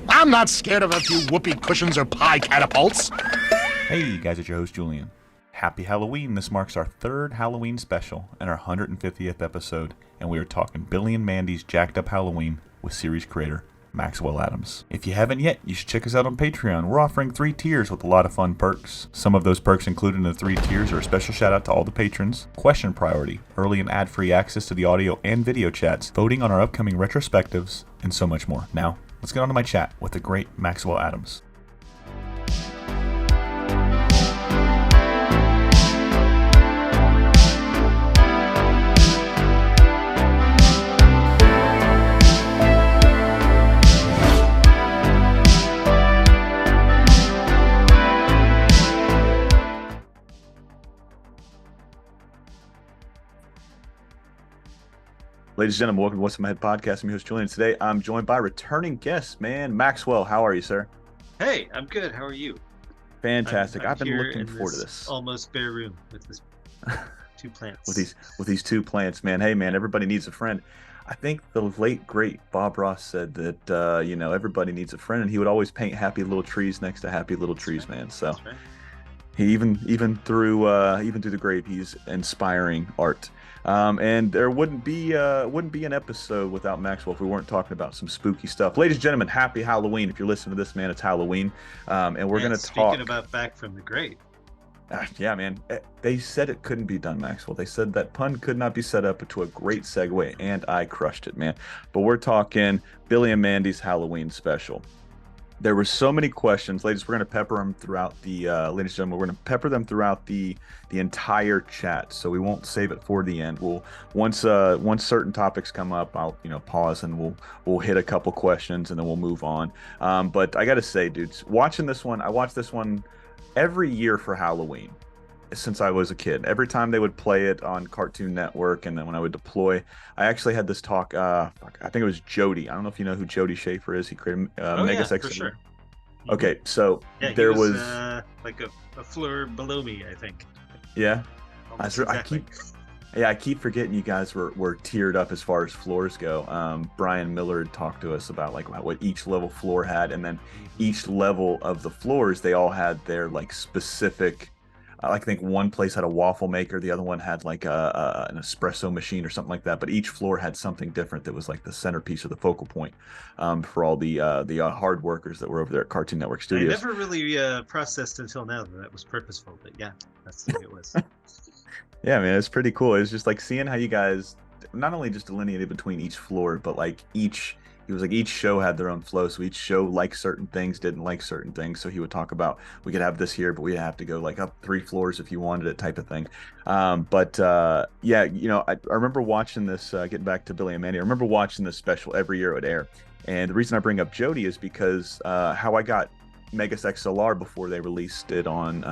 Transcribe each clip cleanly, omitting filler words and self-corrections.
I'm not scared of a few whoopee cushions or pie catapults. Hey, you guys, it's your host, Julian. Happy Halloween. This marks our third Halloween special and our 150th episode, and we are talking Billy and Mandy's Jacked Up Halloween with series creator Maxwell Atoms. If you haven't yet, you should check us out on Patreon. We're offering 3 tiers with a lot of fun perks. Some of those perks included in the 3 tiers are a special shout out to all the patrons, question priority, early and ad-free access to the audio and video chats, voting on our upcoming retrospectives, and so much more. Now, let's get on to my chat with the great Maxwell Atoms. Ladies and gentlemen, welcome to What's in My Head podcast. I'm your host, Julian. Today, I'm joined by returning guest, man, Maxwell. How are you, sir? Hey, I'm good. How are you? Fantastic. I'm I've been looking in forward to this. Almost bare room with this 2 plants. with these 2 plants, man. Hey, man, everybody needs a friend. I think the late, great Bob Ross said that, everybody needs a friend, and he would always paint happy little trees next to happy little trees, man. So That's right. he even through the grave, he's inspiring art. And there wouldn't be an episode without Maxwell if we weren't talking about some spooky stuff. Ladies and gentlemen, happy Halloween. If you're listening to this, man, it's Halloween. And we're going to talk. Speaking about back from the grave. Yeah, man. They said it couldn't be done, Maxwell. They said that pun could not be set up into a great segue, and I crushed it, man. But we're talking Billy and Mandy's Halloween special. There were so many questions, ladies. We're going to pepper them throughout the, ladies and gentlemen, we're going to pepper them throughout the entire chat. So we won't save it for the end. We'll once certain topics come up, I'll pause and we'll hit a couple questions and then we'll move on. But I got to say, dudes, watching this one, I watch this one every year for Halloween since I was a kid. Every time they would play it on Cartoon Network, and then when I would deploy, I actually had this talk. I think it was Jody. I don't know if you know who Jody Schaefer is. He created Megas X. For sure. Okay, so yeah, there was like a floor below me, I think. Yeah, Exactly. I keep forgetting you guys were tiered up as far as floors go. Brian Millard talked to us about like what each level floor had, and then each level of the floors, they all had their like specific. I think one place had a waffle maker, the other one had like an espresso machine or something like that. But each floor had something different that was like the centerpiece or the focal point for all the hard workers that were over there at Cartoon Network Studios. I never really processed until now that was purposeful, but yeah, that's the way it was. Yeah, man, it's pretty cool. It's just like seeing how you guys not only just delineated between each floor, but like each show had their own flow. So each show liked certain things, didn't like certain things. So he would talk about, we could have this here, but we have to go like up 3 floors if you wanted it, type of thing. Yeah, I remember watching this, getting back to Billy and Mandy, I remember watching this special every year it would air. And the reason I bring up Jody is because how I got Megas XLR before they released it on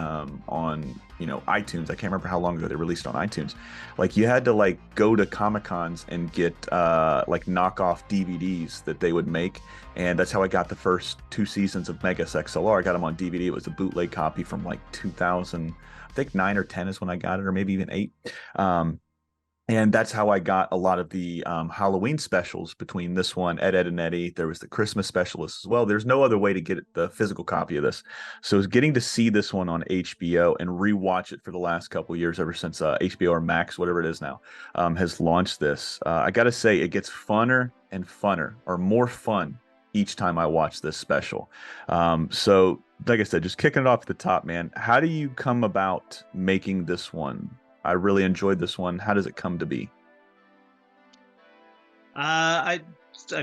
iTunes. I can't remember how long ago they released it on iTunes. Like you had to like go to Comic-Cons and get like knockoff DVDs that they would make, and that's how I got the first 2 seasons of Megas XLR. I got them on DVD. It was a bootleg copy from like 2000, I think 9 or 10 is when I got it, or maybe even 8. And that's how I got a lot of the Halloween specials between this one, Ed, Edd and Eddy. There was the Christmas specialist as well. There's no other way to get the physical copy of this. So getting to see this one on HBO and rewatch it for the last couple of years, ever since HBO or Max, whatever it is now, has launched this. I got to say, it gets funner and funner, or more fun each time I watch this special. So like I said, just kicking it off at the top, man, how do you come about making this one? I really enjoyed this one. How does it come to be? I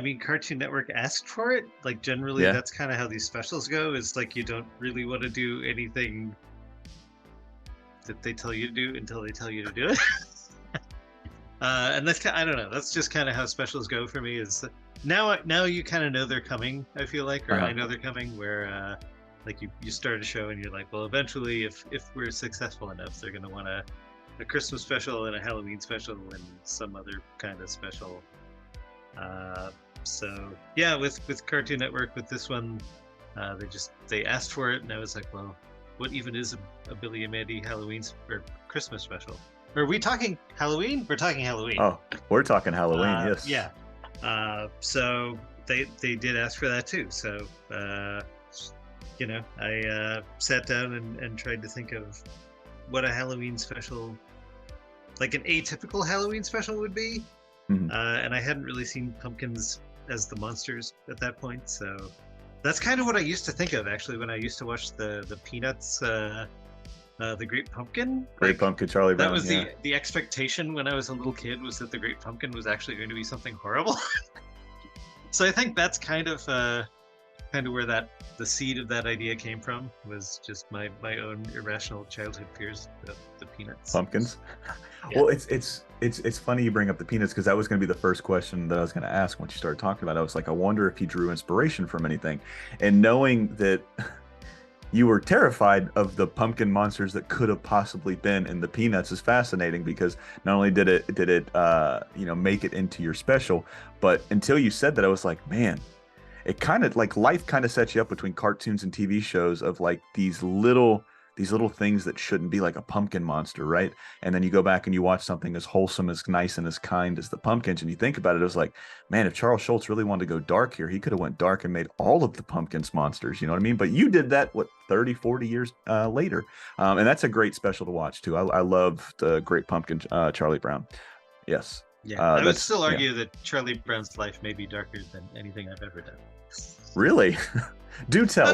mean, Cartoon Network asked for it. Like generally, that's kind of how these specials go. Is like you don't really want to do anything that they tell you to do until they tell you to do it. And that's I don't know. That's just kind of how specials go for me. Is now you kind of know they're coming. I feel like, or I know they're coming. Where like you start a show and you're like, well, eventually, if we're successful enough, they're gonna want a Christmas special and a Halloween special and some other kind of special. So yeah, with Cartoon Network, with this one, they asked for it, and I was like, well, what even is a Billy and Mandy Halloween or Christmas special? Are we talking Halloween? We're talking Halloween. Oh, we're talking Halloween, yes. Yeah. So they did ask for that too. So I sat down and tried to think of what a Halloween special, like an atypical Halloween special, would be. And I hadn't really seen pumpkins as the monsters at that point, so that's kind of what I used to think of actually when I used to watch the Peanuts, the Great Pumpkin. Great Pumpkin, Charlie Brown. That was the expectation when I was a little kid, was that the Great Pumpkin was actually going to be something horrible. So I think that's kind of where the seed of that idea came from, was just my own irrational childhood fears of the Peanuts. Pumpkins. Yeah. Well, it's funny you bring up the Peanuts, because that was going to be the first question that I was going to ask once you started talking about it. I was like, I wonder if he drew inspiration from anything, and knowing that you were terrified of the pumpkin monsters that could have possibly been in the Peanuts is fascinating, because not only did it make it into your special, but until you said that, I was like, man, it kind of like life kind of sets you up between cartoons and TV shows of like these little things that shouldn't be, like a pumpkin monster, right? And then you go back and you watch something as wholesome, as nice, and as kind as the pumpkins, and you think about it, it was like, man, if Charles Schultz really wanted to go dark here, he could have went dark and made all of the pumpkins monsters, you know what I mean? But you did that, 30, 40 years later. And that's a great special to watch too. I love the Great Pumpkin, Charlie Brown. Yes. Yeah, I would still argue that Charlie Brown's life may be darker than anything I've ever done. Really? Do tell.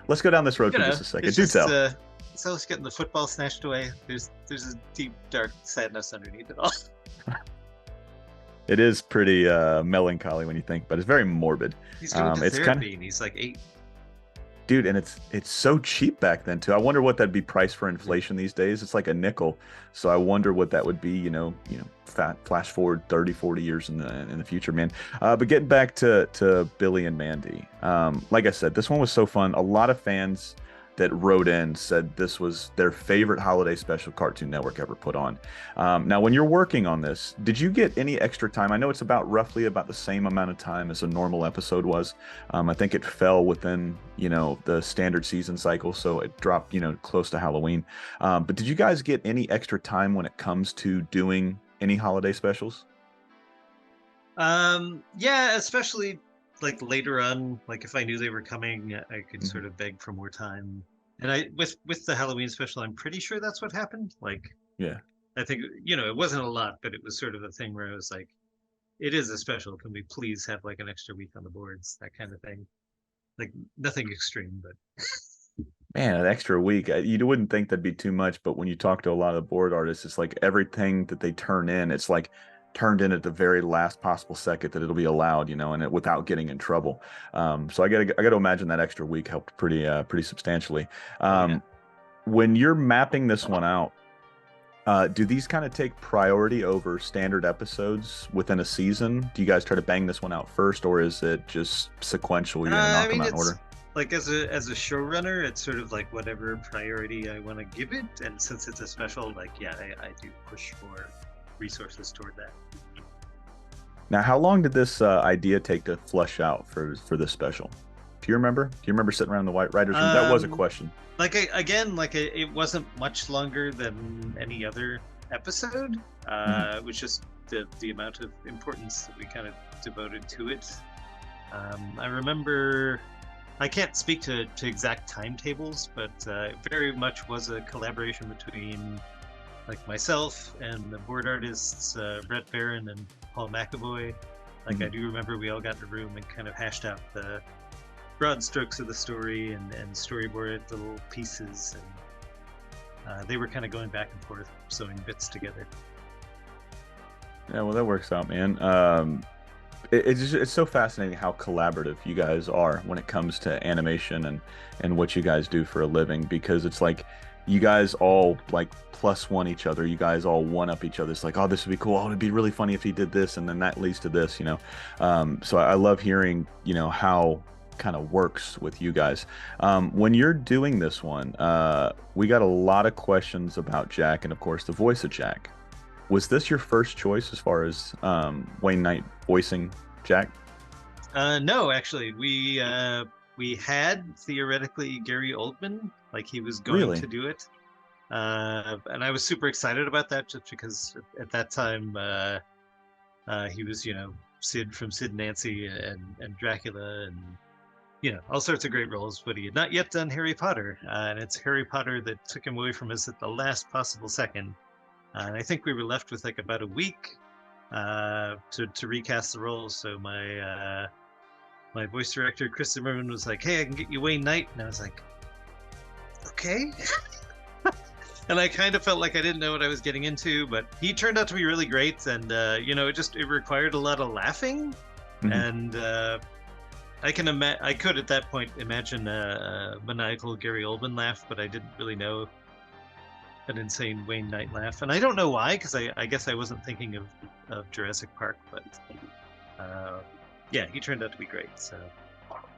Let's go down this road for just a second. Do tell. It's always getting the football snatched away. There's a deep, dark sadness underneath it all. It is pretty melancholy when you think, but it's very morbid. He's going to therapy, and he's like 8. Dude, and it's so cheap back then too. I wonder what that'd be priced for inflation these days. It's like a nickel. So I wonder what that would be, flash forward 30, 40 years in the future, man. But getting back to Billy and Mandy. Like I said, this one was so fun. A lot of fans that wrote in said this was their favorite holiday special Cartoon Network ever put on. Now, when you're working on this, did you get any extra time? I know it's roughly about the same amount of time as a normal episode was. I think it fell within, the standard season cycle, so it dropped, close to Halloween. But did you guys get any extra time when it comes to doing any holiday specials? Yeah, especially like later on, like if I knew they were coming, I could sort of beg for more time. And with the Halloween special, I'm pretty sure that's what happened. Like, yeah, I think, it wasn't a lot, but it was sort of a thing where I was like, it is a special. Can we please have like an extra week on the boards? That kind of thing. Like nothing extreme, but man, an extra week. You wouldn't think that'd be too much, but when you talk to a lot of the board artists, it's like everything that they turn in, it's like turned in at the very last possible second that it'll be allowed, and it without getting in trouble. So I got to imagine that extra week helped pretty substantially. When you're mapping this one out, do these kind of take priority over standard episodes within a season? Do you guys try to bang this one out first, or is it just sequential? You're gonna knock them out in order? Like as a showrunner, it's sort of like whatever priority I want to give it, and since it's a special, like I do push for resources toward that. Now, how long did this idea take to flush out for this special? Do you remember? Do you remember sitting around the white writers' room? That was a question. It wasn't much longer than any other episode. It was just the amount of importance that we kind of devoted to it. I remember, I can't speak to exact timetables, but it very much was a collaboration between like myself and the board artists, Brett Barron and Paul McAvoy. Like I do remember we all got in a room and kind of hashed out the broad strokes of the story and storyboarded little pieces, and they were kind of going back and forth, sewing bits together. Yeah, well, that works out, man. It's so fascinating how collaborative you guys are when it comes to animation and what you guys do for a living, because it's like you guys all like plus one each other. You guys all one up each other. It's like, oh, this would be cool. Oh, it'd be really funny if he did this, and then that leads to this, So I love hearing, how kind of works with you guys. When you're doing this one, we got a lot of questions about Jack, and of course the voice of Jack. Was this your first choice as far as Wayne Knight voicing Jack? No, actually, we had theoretically Gary Oldman, like he was going to do it, and I was super excited about that just because at that time he was Sid from Sid and Nancy and Dracula and all sorts of great roles. But he had not yet done Harry Potter, and it's Harry Potter that took him away from us at the last possible second. And I think we were left with like about a week to recast the roles. So my voice director Chris Zimmerman was like, "Hey, I can get you Wayne Knight," and I was like, "Okay." And I kind of felt like I didn't know what I was getting into, but he turned out to be really great, and it required a lot of laughing, and I could at that point imagine a maniacal Gary Oldman laugh, but I didn't really know an insane Wayne Knight laugh, and I don't know why, because I guess I wasn't thinking of Jurassic Park, but he turned out to be great. So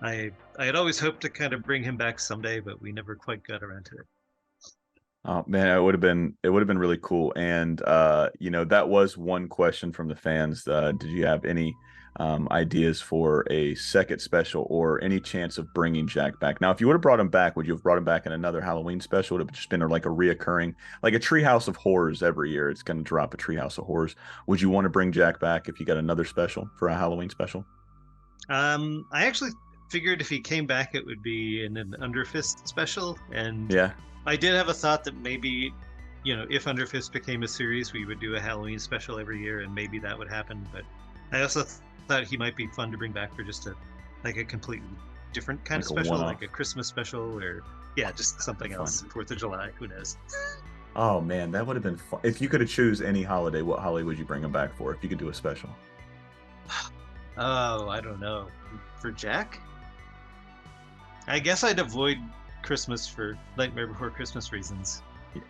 I had always hoped to kind of bring him back someday, but we never quite got around to it. Oh man, it would have been really cool. And that was one question from the fans. Did you have any ideas for a second special or any chance of bringing Jack back? Now, if you would have brought him back, would you have brought him back in another Halloween special? Would it have just been like a reoccurring, like a Treehouse of Horrors every year? It's going to drop a Treehouse of Horrors. Would you want to bring Jack back if you got another special for a Halloween special? I actually figured if he came back, it would be in an Underfist special, and yeah. I did have a thought that maybe, if Underfist became a series, we would do a Halloween special every year, and maybe that would happen. But I also thought he might be fun to bring back for just a completely different kind of special, like a Christmas special, or just something else. 4th of July, who knows? Oh man, that would have been fun. If you could have choose any holiday, what holiday would you bring him back for? If you could do a special. Oh, I don't know. For Jack, I guess I'd avoid Christmas for Nightmare Before Christmas reasons.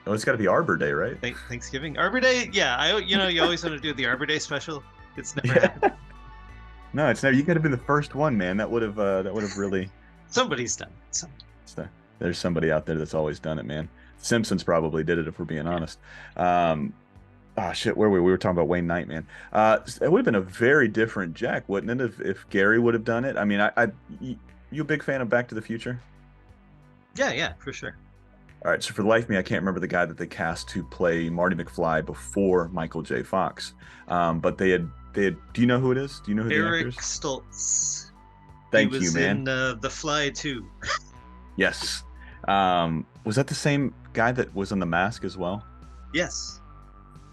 Oh, it's got to be Arbor Day, right? Thanksgiving, Arbor Day. Yeah, you always want to do the Arbor Day special. It's never happened. No, it's never. You could have been the first one, man. That would have really. Somebody's done it. There's somebody out there that's always done it, man. Simpsons probably did it, if we're being honest. Shit, where we were talking about Wayne Knight, man. It would have been a very different Jack, wouldn't it, if Gary would have done it? I mean, you a big fan of Back to the Future? Yeah, for sure. All right, so for the life of me, I can't remember the guy that they cast to play Marty McFly before Michael J. Fox. But they had. Do you know who it is? Do you know who the actor is? Eric Stoltz. Thank you, man. He was in The Fly too. Yes. Was that the same guy that was in The Mask as well? Yes.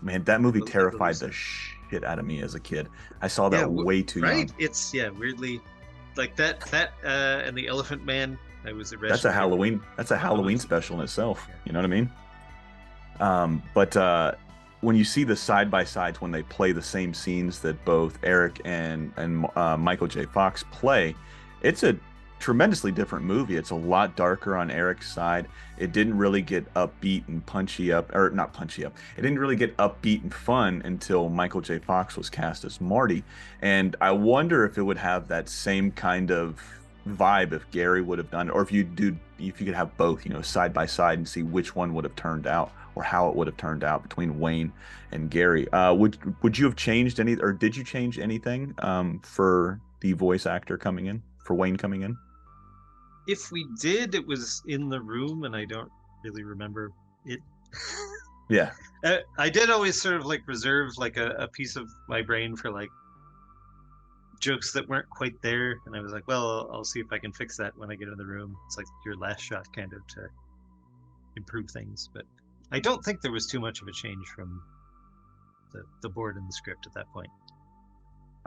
Man, that movie terrified the shit out of me as a kid. I saw that way too young. Right? It's weirdly like that and The Elephant Man. I was arrested. That's a Halloween special in itself. You know what I mean? But when you see the side by sides when they play the same scenes that both Eric and Michael J. Fox play, it's a tremendously different movie. It's a lot darker on Eric's side. It didn't really get upbeat and punchy up, or not punchy up. It didn't really get upbeat and fun until Michael J. Fox was cast as Marty. And I wonder if it would have that same kind of vibe if Gary would have done it, or if you could have both, side by side and see which one would have turned out or how it would have turned out between Wayne and Gary. Would you have changed any, or did you change anything for the voice actor coming in, for Wayne coming in? If we did, it was in the room, and I don't really remember it. Yeah. I did always sort of reserve a piece of my brain for jokes that weren't quite there, and I was like, well, I'll see if I can fix that when I get in the room. It's like your last shot kind of to improve things, but I don't think there was too much of a change from the board and the script at that point.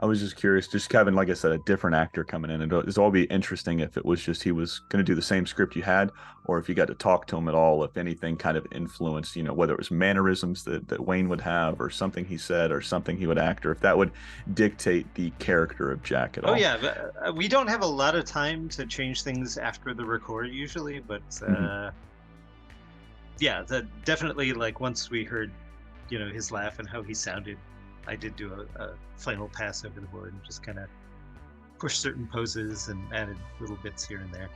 I was just curious, just having, like I said, a different actor coming in. It'd all be interesting if it was just he was going to do the same script you had, or if you got to talk to him at all, if anything kind of influenced, whether it was mannerisms that Wayne would have, or something he said, or something he would act, or if that would dictate the character of Jack at all. Oh, yeah. But, we don't have a lot of time to change things after the record usually, but definitely once we heard, his laugh and how he sounded, I did do a final pass over the board and just kind of push certain poses and added little bits here and there.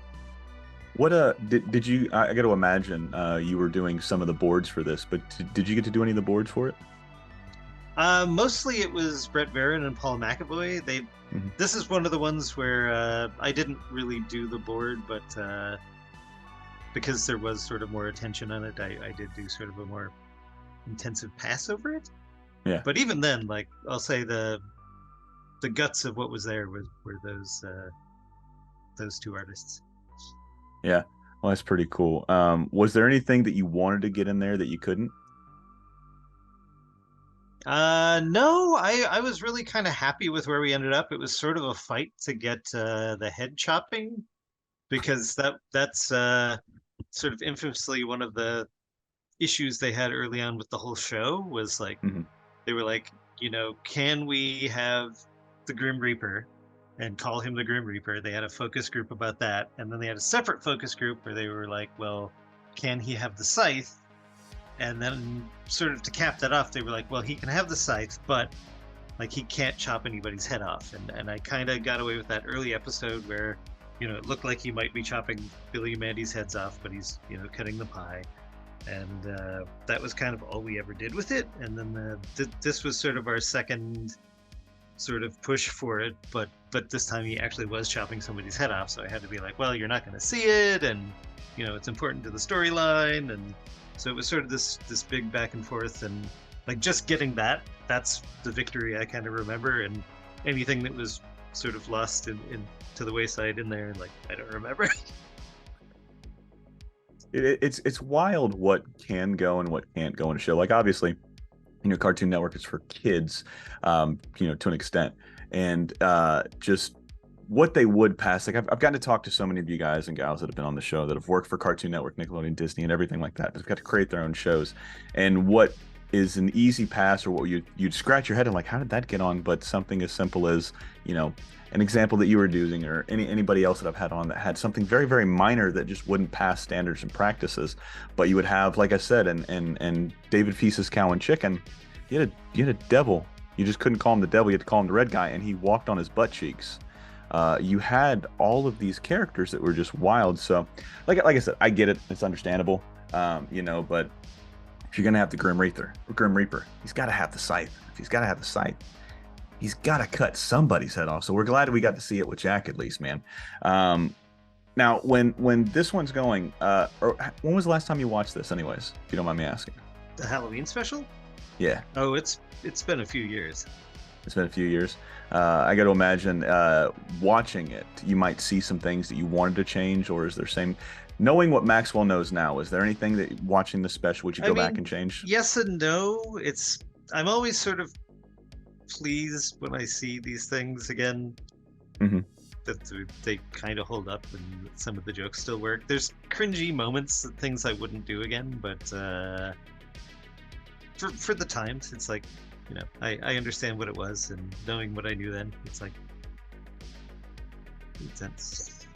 What did you? I got to imagine you were doing some of the boards for this, but did you get to do any of the boards for it? Mostly it was Brett Barron and Paul McAvoy. This is one of the ones where I didn't really do the board, but because there was sort of more attention on it, I did do sort of a more intensive pass over it. Yeah. But even then, I'll say the the guts of what was there were those two artists. Yeah, well, that's pretty cool. Was there anything that you wanted to get in there that you couldn't? No, I was really kind of happy with where we ended up. It was sort of a fight to get the head chopping, because that's sort of infamously one of the issues they had early on with the whole show was like they were like, can we have the Grim Reaper and call him the Grim Reaper? They had a focus group about that, and then they had a separate focus group where they were like, well, can he have the scythe? And then sort of to cap that off, they were like, well, he can have the scythe, but like he can't chop anybody's head off. And I kind of got away with that early episode where, it looked like he might be chopping Billy and Mandy's heads off, but he's, cutting the pie. And that was kind of all we ever did with it. And then this was sort of our second sort of push for it, but this time he actually was chopping somebody's head off. So I had to be like, well, you're not going to see it, and it's important to the storyline. And so it was sort of this big back and forth, and like just getting that's the victory I kind of remember. And anything that was sort of lost to the wayside in there, like I don't remember. It's wild what can go and what can't go in a show. Like obviously, Cartoon Network is for kids, to an extent, and just what they would pass. Like I've gotten to talk to so many of you guys and gals that have been on the show that have worked for Cartoon Network, Nickelodeon, Disney, and everything like that. They've got to create their own shows, and what is an easy pass, or what you'd scratch your head and like, how did that get on? But something as simple as, an example that you were using, or anybody else that I've had on that had something very, very minor that just wouldn't pass standards and practices, but you would have, like I said, and David Feast's Cow and Chicken, you had a devil. You just couldn't call him the devil. You had to call him the red guy, and he walked on his butt cheeks. You had all of these characters that were just wild. So, like I said, I get it. It's understandable, but if you're gonna have the Grim Reaper, he's got to have the scythe. If he's got to have the scythe, he's got to cut somebody's head off. So we're glad we got to see it with Jack at least, man. Now, when this one's going, or when was the last time you watched this, anyways? If you don't mind me asking. The Halloween special? Yeah. Oh, it's been a few years. It's been a few years. I got to imagine watching it, you might see some things that you wanted to change, or is there same? Knowing what Maxwell knows now, is there anything that watching the special would you go back and change? Yes and no. I'm always sort of pleased when I see these things again. That they kind of hold up and some of the jokes still work. There's cringy moments, things I wouldn't do again, but for the times, it's like, I understand what it was, and knowing what I knew then, it's like, makes sense.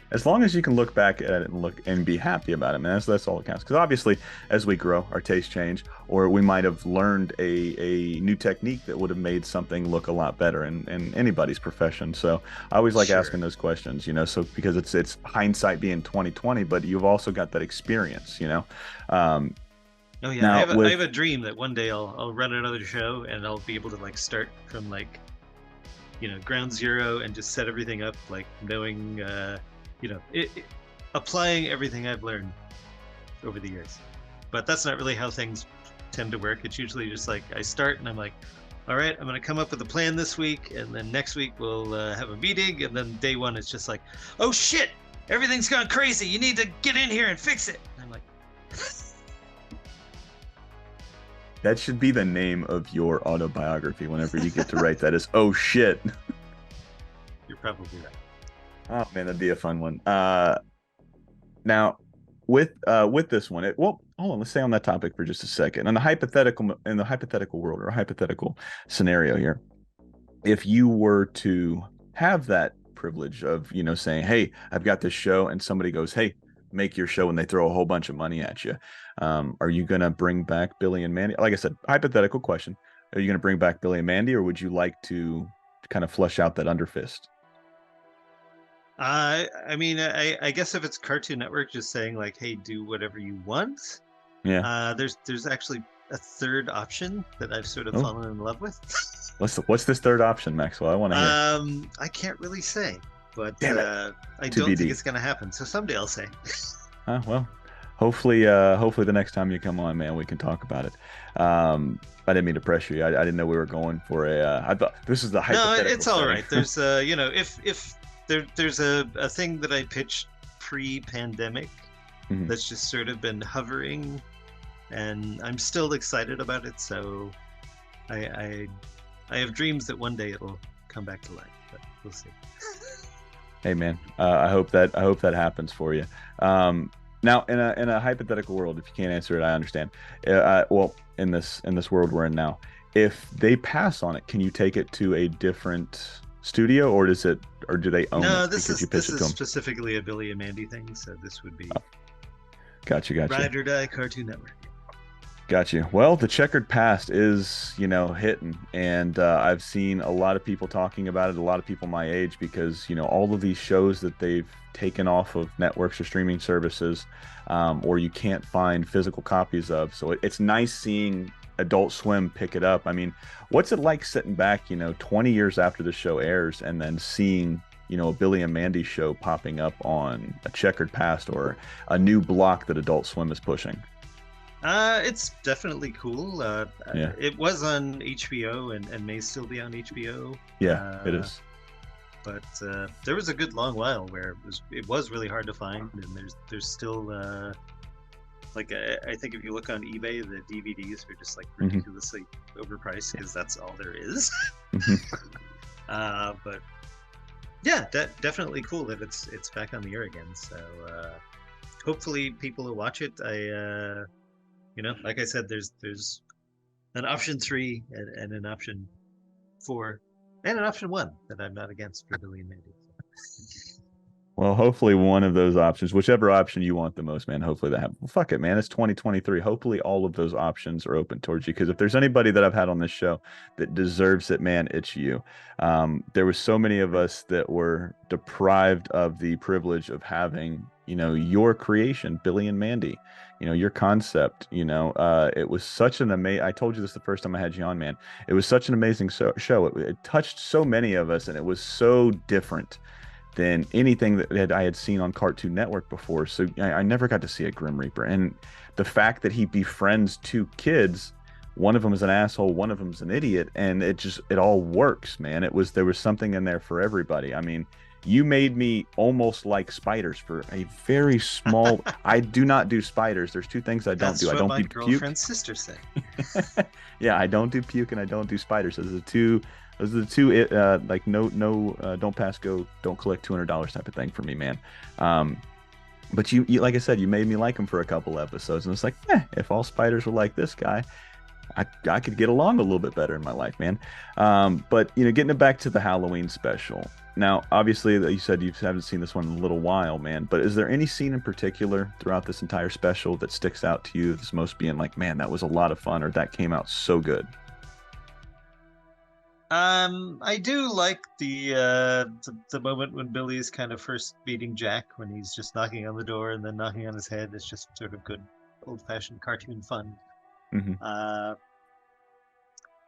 As long as you can look back at it and be happy about it, man, that's all that counts. Because obviously, as we grow, our tastes change, or we might have learned a new technique that would have made something look a lot better in anybody's profession. So I always like asking those questions, so because it's hindsight being 20/20, but you've also got that experience, Oh yeah, now, I have a dream that one day I'll run another show and I'll be able to like start from like, ground zero and just set everything up, like knowing. Applying everything I've learned over the years. But that's not really how things tend to work. It's usually just like I start and I'm like, all right, I'm going to come up with a plan this week, and then next week we'll have a meeting, and then day one it's just like, oh shit, everything's gone crazy. You need to get in here and fix it. And I'm like... That should be the name of your autobiography whenever you get to write that, is oh shit. You're probably right. Oh man, that'd be a fun one. Now, with this one, hold on. Let's stay on that topic for just a second. In the hypothetical world, or a hypothetical scenario here, if you were to have that privilege of saying, "Hey, I've got this show," and somebody goes, "Hey, make your show," and they throw a whole bunch of money at you, are you gonna bring back Billy and Mandy? Like I said, hypothetical question: are you gonna bring back Billy and Mandy, or would you like to kind of flush out that underfist? I guess if it's Cartoon Network just saying like, hey, do whatever you want. Yeah. There's actually a third option that I've sort of fallen in love with. What's this third option, Maxwell? I want to hear. I can't really say, but Damn it. I don't think it's gonna happen. So someday I'll say. Well, hopefully the next time you come on, man, we can talk about it. I didn't mean to pressure you. I didn't know we were going for a. I thought this is the No, hypothetical it's all setting. right. There's if there's a thing that I pitched pre-pandemic Mhm. that's just sort of been hovering, and I'm still excited about it. So I have dreams that one day it'll come back to life, but we'll see. Hey man, I hope that happens for you. Now, in a hypothetical world, if you can't answer it, I understand. Well, in this world we're in now, if they pass on it, can you take it to a different studio, or do they own No, it because you pitched this it to is them? specifically a Billy and Mandy thing. So this would be Gotcha. Ride or Die Cartoon Network. Gotcha. Well, the checkered past is, hitting, and I've seen a lot of people talking about it, a lot of people my age, because, all of these shows that they've taken off of networks or streaming services, or you can't find physical copies of. So it's nice seeing Adult Swim pick it up. I mean, what's it like sitting back, 20 years after the show airs and then seeing, a Billy and Mandy show popping up on a checkered past or a new block that Adult Swim is pushing? It's definitely cool. Yeah. It was on HBO and may still be on HBO. Yeah, it is. But there was a good long while where it was really hard to find, and there's still like I think if you look on eBay, the DVDs are just like ridiculously overpriced because that's all there is. But yeah, definitely cool that it's back on the air again. So hopefully people will watch it. Like I said, there's an option 3 and an option 4 and an option 1 that I'm not against for Billy and Mandy. Well, hopefully one of those options, whichever option you want the most, man, hopefully that happens. Well, fuck it, man. It's 2023. Hopefully all of those options are open towards you. Because if there's anybody that I've had on this show that deserves it, man, it's you. There were so many of us that were deprived of the privilege of having, your creation, Billy and Mandy, your concept, it was such an amazing, I told you this the first time I had you on, man. It was such an amazing show. It touched so many of us, and it was so different than anything that I had seen on Cartoon Network before. So I never got to see a Grim Reaper. And the fact that he befriends 2 kids, one of them is an asshole, one of them is an idiot, and it all works, man. There was something in there for everybody. I mean, you made me almost like spiders for a very small. I do not do spiders. There's 2 things I don't do. I don't my do puke. girlfriend's sister said. Yeah, I don't do puke and I don't do spiders. Those are the two like no don't pass go, don't collect $200 type of thing for me, man. But you like I said, you made me like him for a couple episodes, and it's like, if all spiders were like this guy, I could get along a little bit better in my life, man. But getting it back to the Halloween special. Now, obviously, you said you haven't seen this one in a little while, man. But is there any scene in particular throughout this entire special that sticks out to you as most being like, man, that was a lot of fun, or that came out so good? I do like the moment when Billy's kind of first meeting Jack, when he's just knocking on the door and then knocking on his head. It's just sort of good old-fashioned cartoon fun.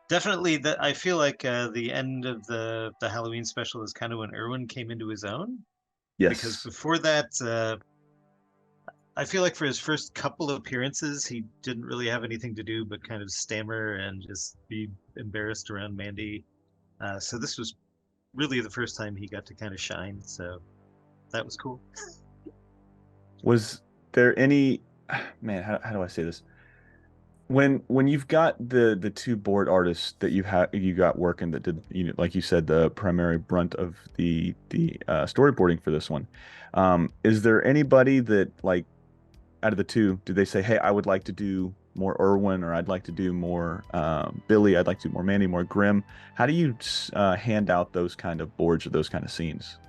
Definitely I feel like the end of the Halloween special is kind of when Irwin came into his own. Yes. Because before that, I feel like for his first couple of appearances, he didn't really have anything to do but kind of stammer and just be embarrassed around Mandy. So this was really the first time he got to kind of shine. So that was cool. Was there any, man, how do I say this? When you've got the 2 board artists that you got working that did, like you said, the primary brunt of the storyboarding for this one, is there anybody that, like, out of the 2, did they say, hey, I would like to do more Irwin, or I'd like to do more Billy, I'd like to do more Mandy, more Grimm? How do you hand out those kind of boards or those kind of scenes?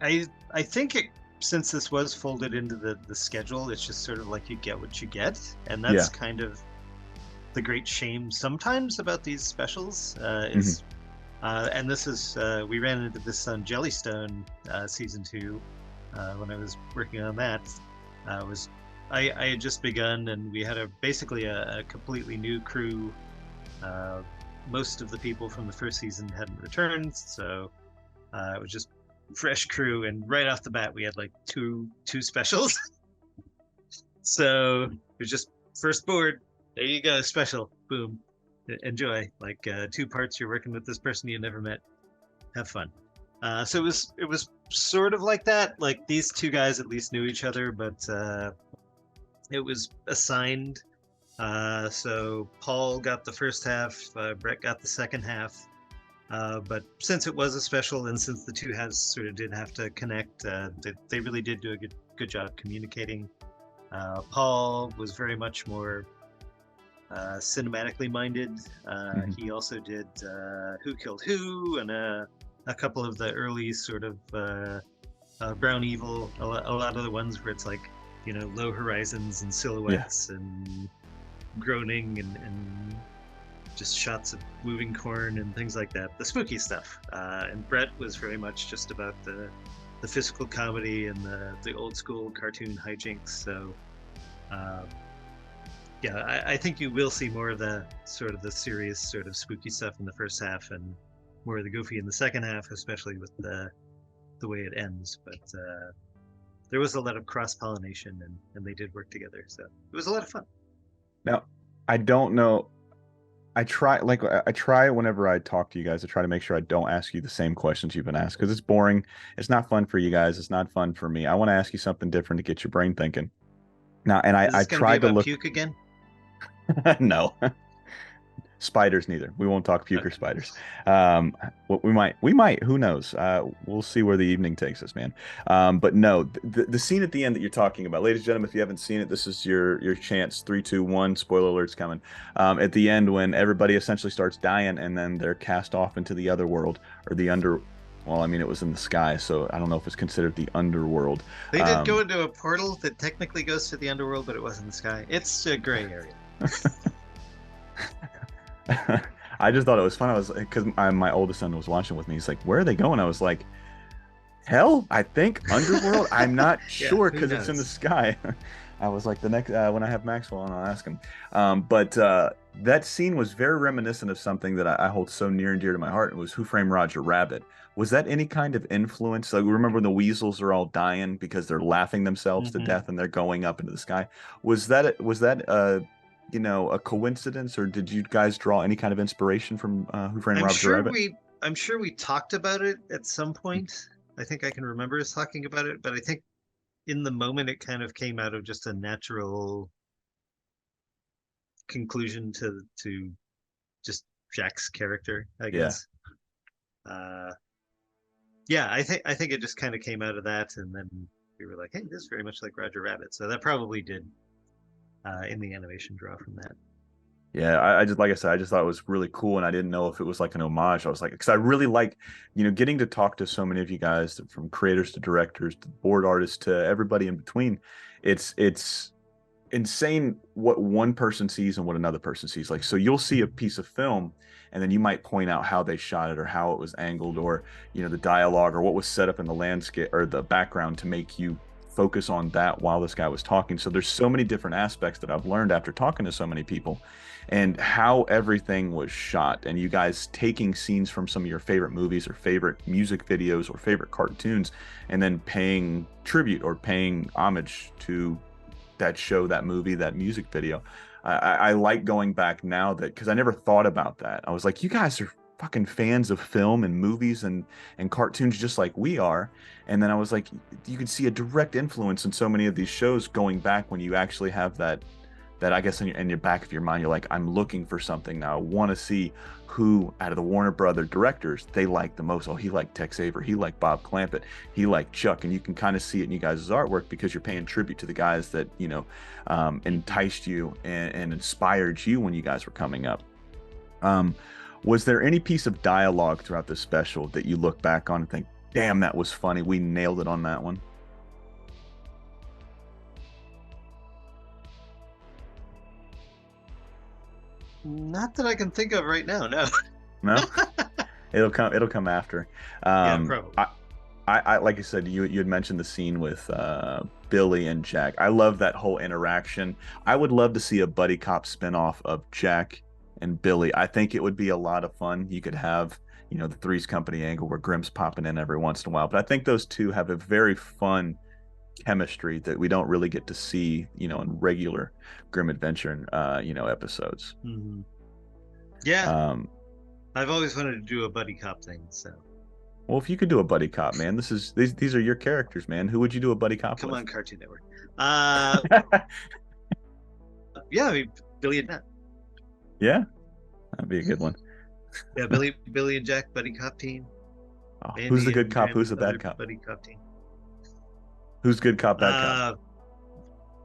I think since this was folded into the schedule, it's just sort of like you get what you get, and that's kind of the great shame sometimes about these specials. And this is we ran into this on Jellystone season 2 when I was working on that. I had just begun, and we had basically a completely new crew. Most of the people from the first season hadn't returned, so it was just fresh crew, and right off the bat we had like two specials. So it was just first board. There you go, special. Boom. Enjoy. Like 2 parts. You're working with this person you never met. Have fun. So it was sort of like that. Like these 2 guys at least knew each other, but it was assigned. So Paul got the first half. Brett got the second half. But since it was a special, and since the 2 has sort of did have to connect, they really did do a good job communicating. Paul was very much more cinematically minded. He also did Who Killed Who and a couple of the early sort of Brown Evil, a lot of the ones where it's like, low horizons and silhouettes and groaning and just shots of moving corn and things like that, the spooky stuff. And Brett was very much just about the physical comedy and the old school cartoon hijinks. So yeah, I think you will see more of the serious sort of spooky stuff in the first half and more of the goofy in the second half, especially with the way it ends. But there was a lot of cross-pollination and they did work together. So it was a lot of fun. Now, I don't know. I try whenever I talk to you guys, I try to make sure I don't ask you the same questions you've been asked because it's boring. It's not fun for you guys. It's not fun for me. I want to ask you something different to get your brain thinking. Now, and I tried to look. Puke again? No. Spiders neither. We won't talk puke or spiders. We might, who knows? We'll see where the evening takes us, man. But no, the scene at the end that you're talking about, ladies and gentlemen, if you haven't seen it, this is your chance. 3, 2, 1, spoiler alert's coming. At the end when everybody essentially starts dying and then they're cast off into the other world or the under. Well, I mean, it was in the sky, so I don't know if it's considered the underworld. They did go into a portal that technically goes to the underworld, but it was in the sky. It's a gray area. I just thought it was fun. I was because my oldest son was watching with me. He's like, "Where are they going?" I was like, "Hell, I think underworld. I'm not sure because it's in the sky." I was like, "The next when I have Maxwell on, I'll ask him." But that scene was very reminiscent of something that I hold so near and dear to my heart. It was Who Framed Roger Rabbit. Was that any kind of influence? Like, remember when the weasels are all dying because they're laughing themselves to death and they're going up into the sky? Was that a coincidence, or did you guys draw any kind of inspiration from Who Framed Roger Rabbit? I'm sure we talked about it at some point. I think I can remember us talking about it, but I think in the moment it kind of came out of just a natural conclusion to just Jack's character, I guess. Yeah, I think it just kind of came out of that, and then we were like, hey, this is very much like Roger Rabbit. So that probably did in the animation draw from that. Yeah, I just, like I said, I just thought it was really cool, and I didn't know if it was like an homage. I was like, because I really like, getting to talk to so many of you guys, from creators to directors to board artists to everybody in between. It's insane what one person sees and what another person sees. Like, so you'll see a piece of film, and then you might point out how they shot it or how it was angled, or the dialogue or what was set up in the landscape or the background to make you focus on that while this guy was talking. So there's so many different aspects that I've learned after talking to so many people, and how everything was shot, and you guys taking scenes from some of your favorite movies or favorite music videos or favorite cartoons and then paying tribute or paying homage to that show, that movie, that music video. I like going back now, that because I never thought about that. I was like, you guys are fucking fans of film and movies and cartoons just like we are. And then I was like, you can see a direct influence in so many of these shows going back, when you actually have that I guess in your back of your mind, you're like, I'm looking for something now. I want to see who out of the Warner Brother directors they like the most. Oh, he liked Tex Avery, he liked Bob Clampett, he liked Chuck. And you can kind of see it in you guys' artwork because you're paying tribute to the guys that enticed you and inspired you when you guys were coming up. Was there any piece of dialogue throughout this special that you look back on and think, damn, that was funny, we nailed it on that one? Not that I can think of right now. No. It'll come after. Yeah, probably. I like I said, you had mentioned the scene with Billy and Jack. I love that whole interaction. I would love to see a buddy cop spinoff of Jack and Billy. I think it would be a lot of fun. You could have, the Three's Company angle where Grimm's popping in every once in a while. But I think those two have a very fun chemistry that we don't really get to see, in regular Grim Adventure, episodes. Mm-hmm. Yeah. Um, I've always wanted to do a buddy cop thing, so. well, if you could do a buddy cop, man, these are your characters, man. Who would you do a buddy cop Come with? on, Cartoon Network. Yeah, I mean, Billy and Matt. Yeah, that'd be a good one. Yeah, Billy and Jack buddy cop team. Oh, Mandy who's the good and cop? Graham, Who's the bad other cop? buddy cop team. Who's good cop, bad cop?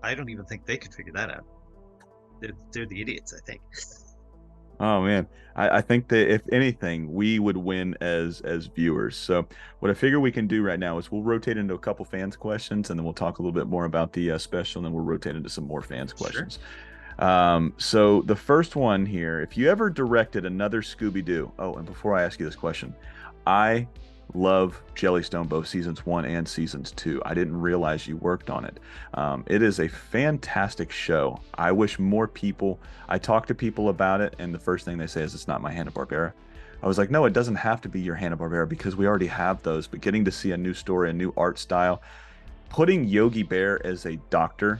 I don't even think they could figure that out. They're the idiots, I think. Oh man, I think that if anything, we would win as viewers. So what I figure we can do right now is we'll rotate into a couple fans questions, and then we'll talk a little bit more about the special, and then we'll rotate into some more fans questions. Sure. So the first one here: if you ever directed another Scooby-Doo. Oh, and before I ask you this question, I love Jellystone, both seasons 1 and seasons 2. I didn't realize you worked on it. It is a fantastic show. I wish more people, I talk to people about it, and the first thing they say is it's not my Hanna-Barbera. I was like, no, it doesn't have to be your Hanna-Barbera because we already have those, but getting to see a new story, a new art style, putting Yogi Bear as a doctor,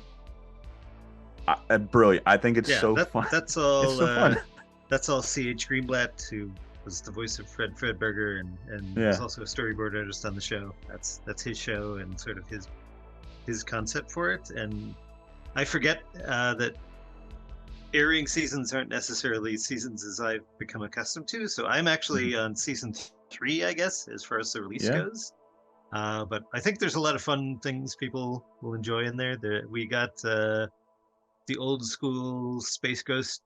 brilliant. I think it's so fun. That's all. It's so fun. That's all C.H. Greenblatt, who was the voice of Fred Burger, and was also a storyboard artist on the show. That's his show and sort of his concept for it. And I forget that airing seasons aren't necessarily seasons as I've become accustomed to. So I'm actually on season 3, I guess, as far as the release goes. But I think there's a lot of fun things people will enjoy in there. We got the old school Space Ghost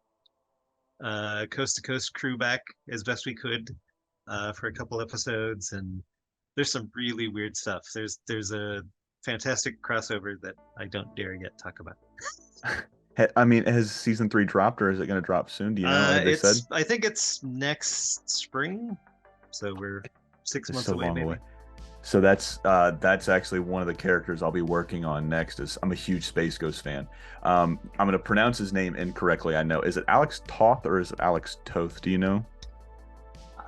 coast to coast crew back as best we could for a couple episodes, and there's some really weird stuff. There's a fantastic crossover that I don't dare yet talk about. I mean, has season 3 dropped, or is it going to drop soon? Do you know? They said? I think it's next spring, so we're 6 months away, maybe. So that's actually one of the characters I'll be working on next. I'm a huge Space Ghost fan. I'm going to pronounce his name incorrectly, I know. Is it Alex Toth or is it Alex Toth? Do you know?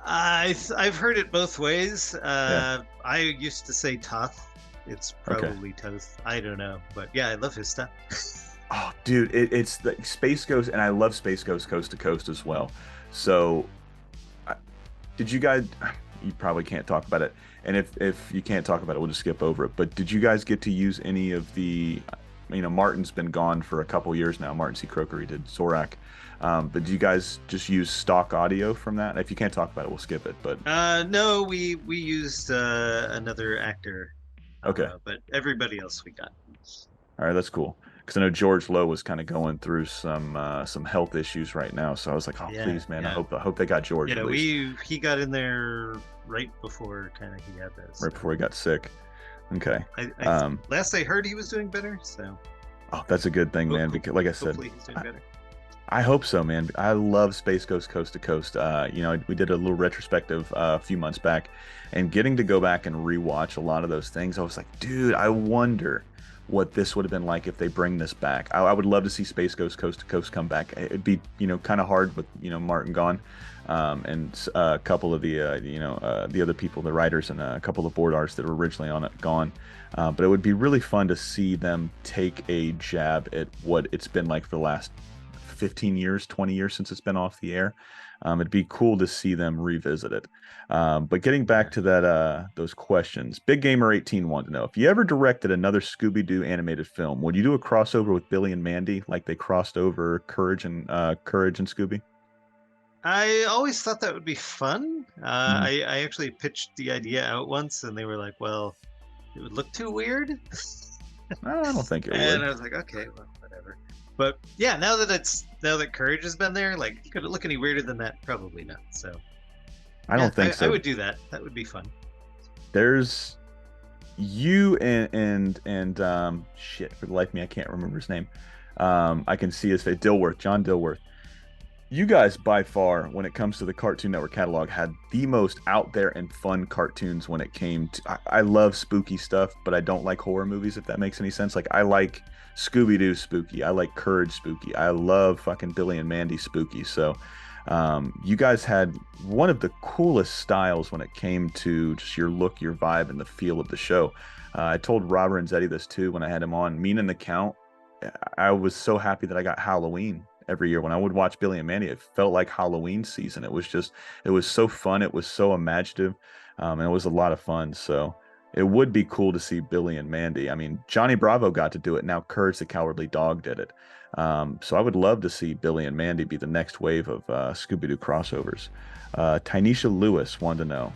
I've heard it both ways. I used to say Toth. It's probably Toth. I don't know, but yeah, I love his stuff. Oh, dude, it's the Space Ghost, and I love Space Ghost Coast to Coast as well. So, did you guys? You probably can't talk about it, and if you can't talk about it, we'll just skip over it. But did you guys get to use any of the? Martin's been gone for a couple years now. Martin C. Croker, he did Zorak. But do you guys just use stock audio from that? If you can't talk about it, we'll skip it. But no, we used another actor. Okay. But everybody else we got. All right, that's cool. Because I know George Lowe was kind of going through some health issues right now, so I was like, please, man, I hope they got George. Yeah, he got in there right before kind of he had this. Right before he got sick. Okay. Last I heard, he was doing better. So. Oh, that's a good thing, man. Because, like I said, hopefully he's doing better. I hope so, man. I love Space Ghost Coast to Coast. We did a little retrospective a few months back, and getting to go back and rewatch a lot of those things, I was like, dude, I wonder what this would have been like if they bring this back. I would love to see Space Ghost Coast to Coast come back. It'd be, kind of hard with, Martin gone, and a couple of the, the other people, the writers, and a couple of board artists that were originally on it gone. But it would be really fun to see them take a jab at what it's been like for the last 15 years, 20 years since it's been off the air. It'd be cool to see them revisit it. But getting back to that, those questions, Big Gamer 18 wanted to know, if you ever directed another Scooby-Doo animated film, would you do a crossover with Billy and Mandy, like they crossed over Courage and Scooby? I always thought that would be fun. I actually pitched the idea out once, and they were like, well, it would look too weird. I don't think it would. And I was like, okay, well, whatever. But yeah, now that Courage has been there, like, could it look any weirder than that? Probably not. So I don't think so. I would do that. That would be fun. There's you and shit, for the life of me, I can't remember his name. I can see his face. John Dilworth. You guys, by far, when it comes to the Cartoon Network catalog, had the most out there and fun cartoons when it came to... I love spooky stuff, but I don't like horror movies, if that makes any sense. Like, I like Scooby-Doo spooky. I like Courage spooky. I love fucking Billy and Mandy spooky. So, you guys had one of the coolest styles when it came to just your look, your vibe, and the feel of the show. I told Robert and Zeddy this too when I had him on. Me and the Count, I was so happy that I got Halloween every year. When I would watch Billy and Mandy, it felt like Halloween season. It was so fun. It was so imaginative, and it was a lot of fun. So it would be cool to see Billy and Mandy. I mean, Johnny Bravo got to do it. Now Courage the Cowardly Dog did it. So I would love to see Billy and Mandy be the next wave of Scooby-Doo crossovers. Tynesha Lewis wanted to know.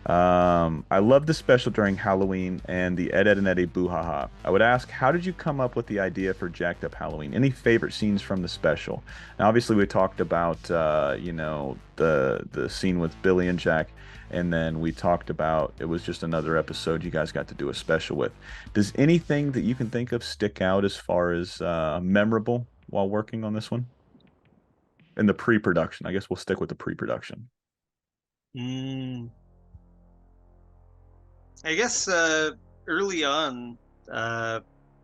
I love the special during Halloween and the Ed, Ed, and Eddie Boo Ha Ha. I would ask, how did you come up with the idea for Jacked Up Halloween? Any favorite scenes from the special? Now, obviously, we talked about, the scene with Billy and Jack, and then we talked about it was just another episode you guys got to do a special with. Does anything that you can think of stick out as far as memorable while working on this one? In the pre-production, I guess we'll stick with the pre-production. Mm, I guess early on,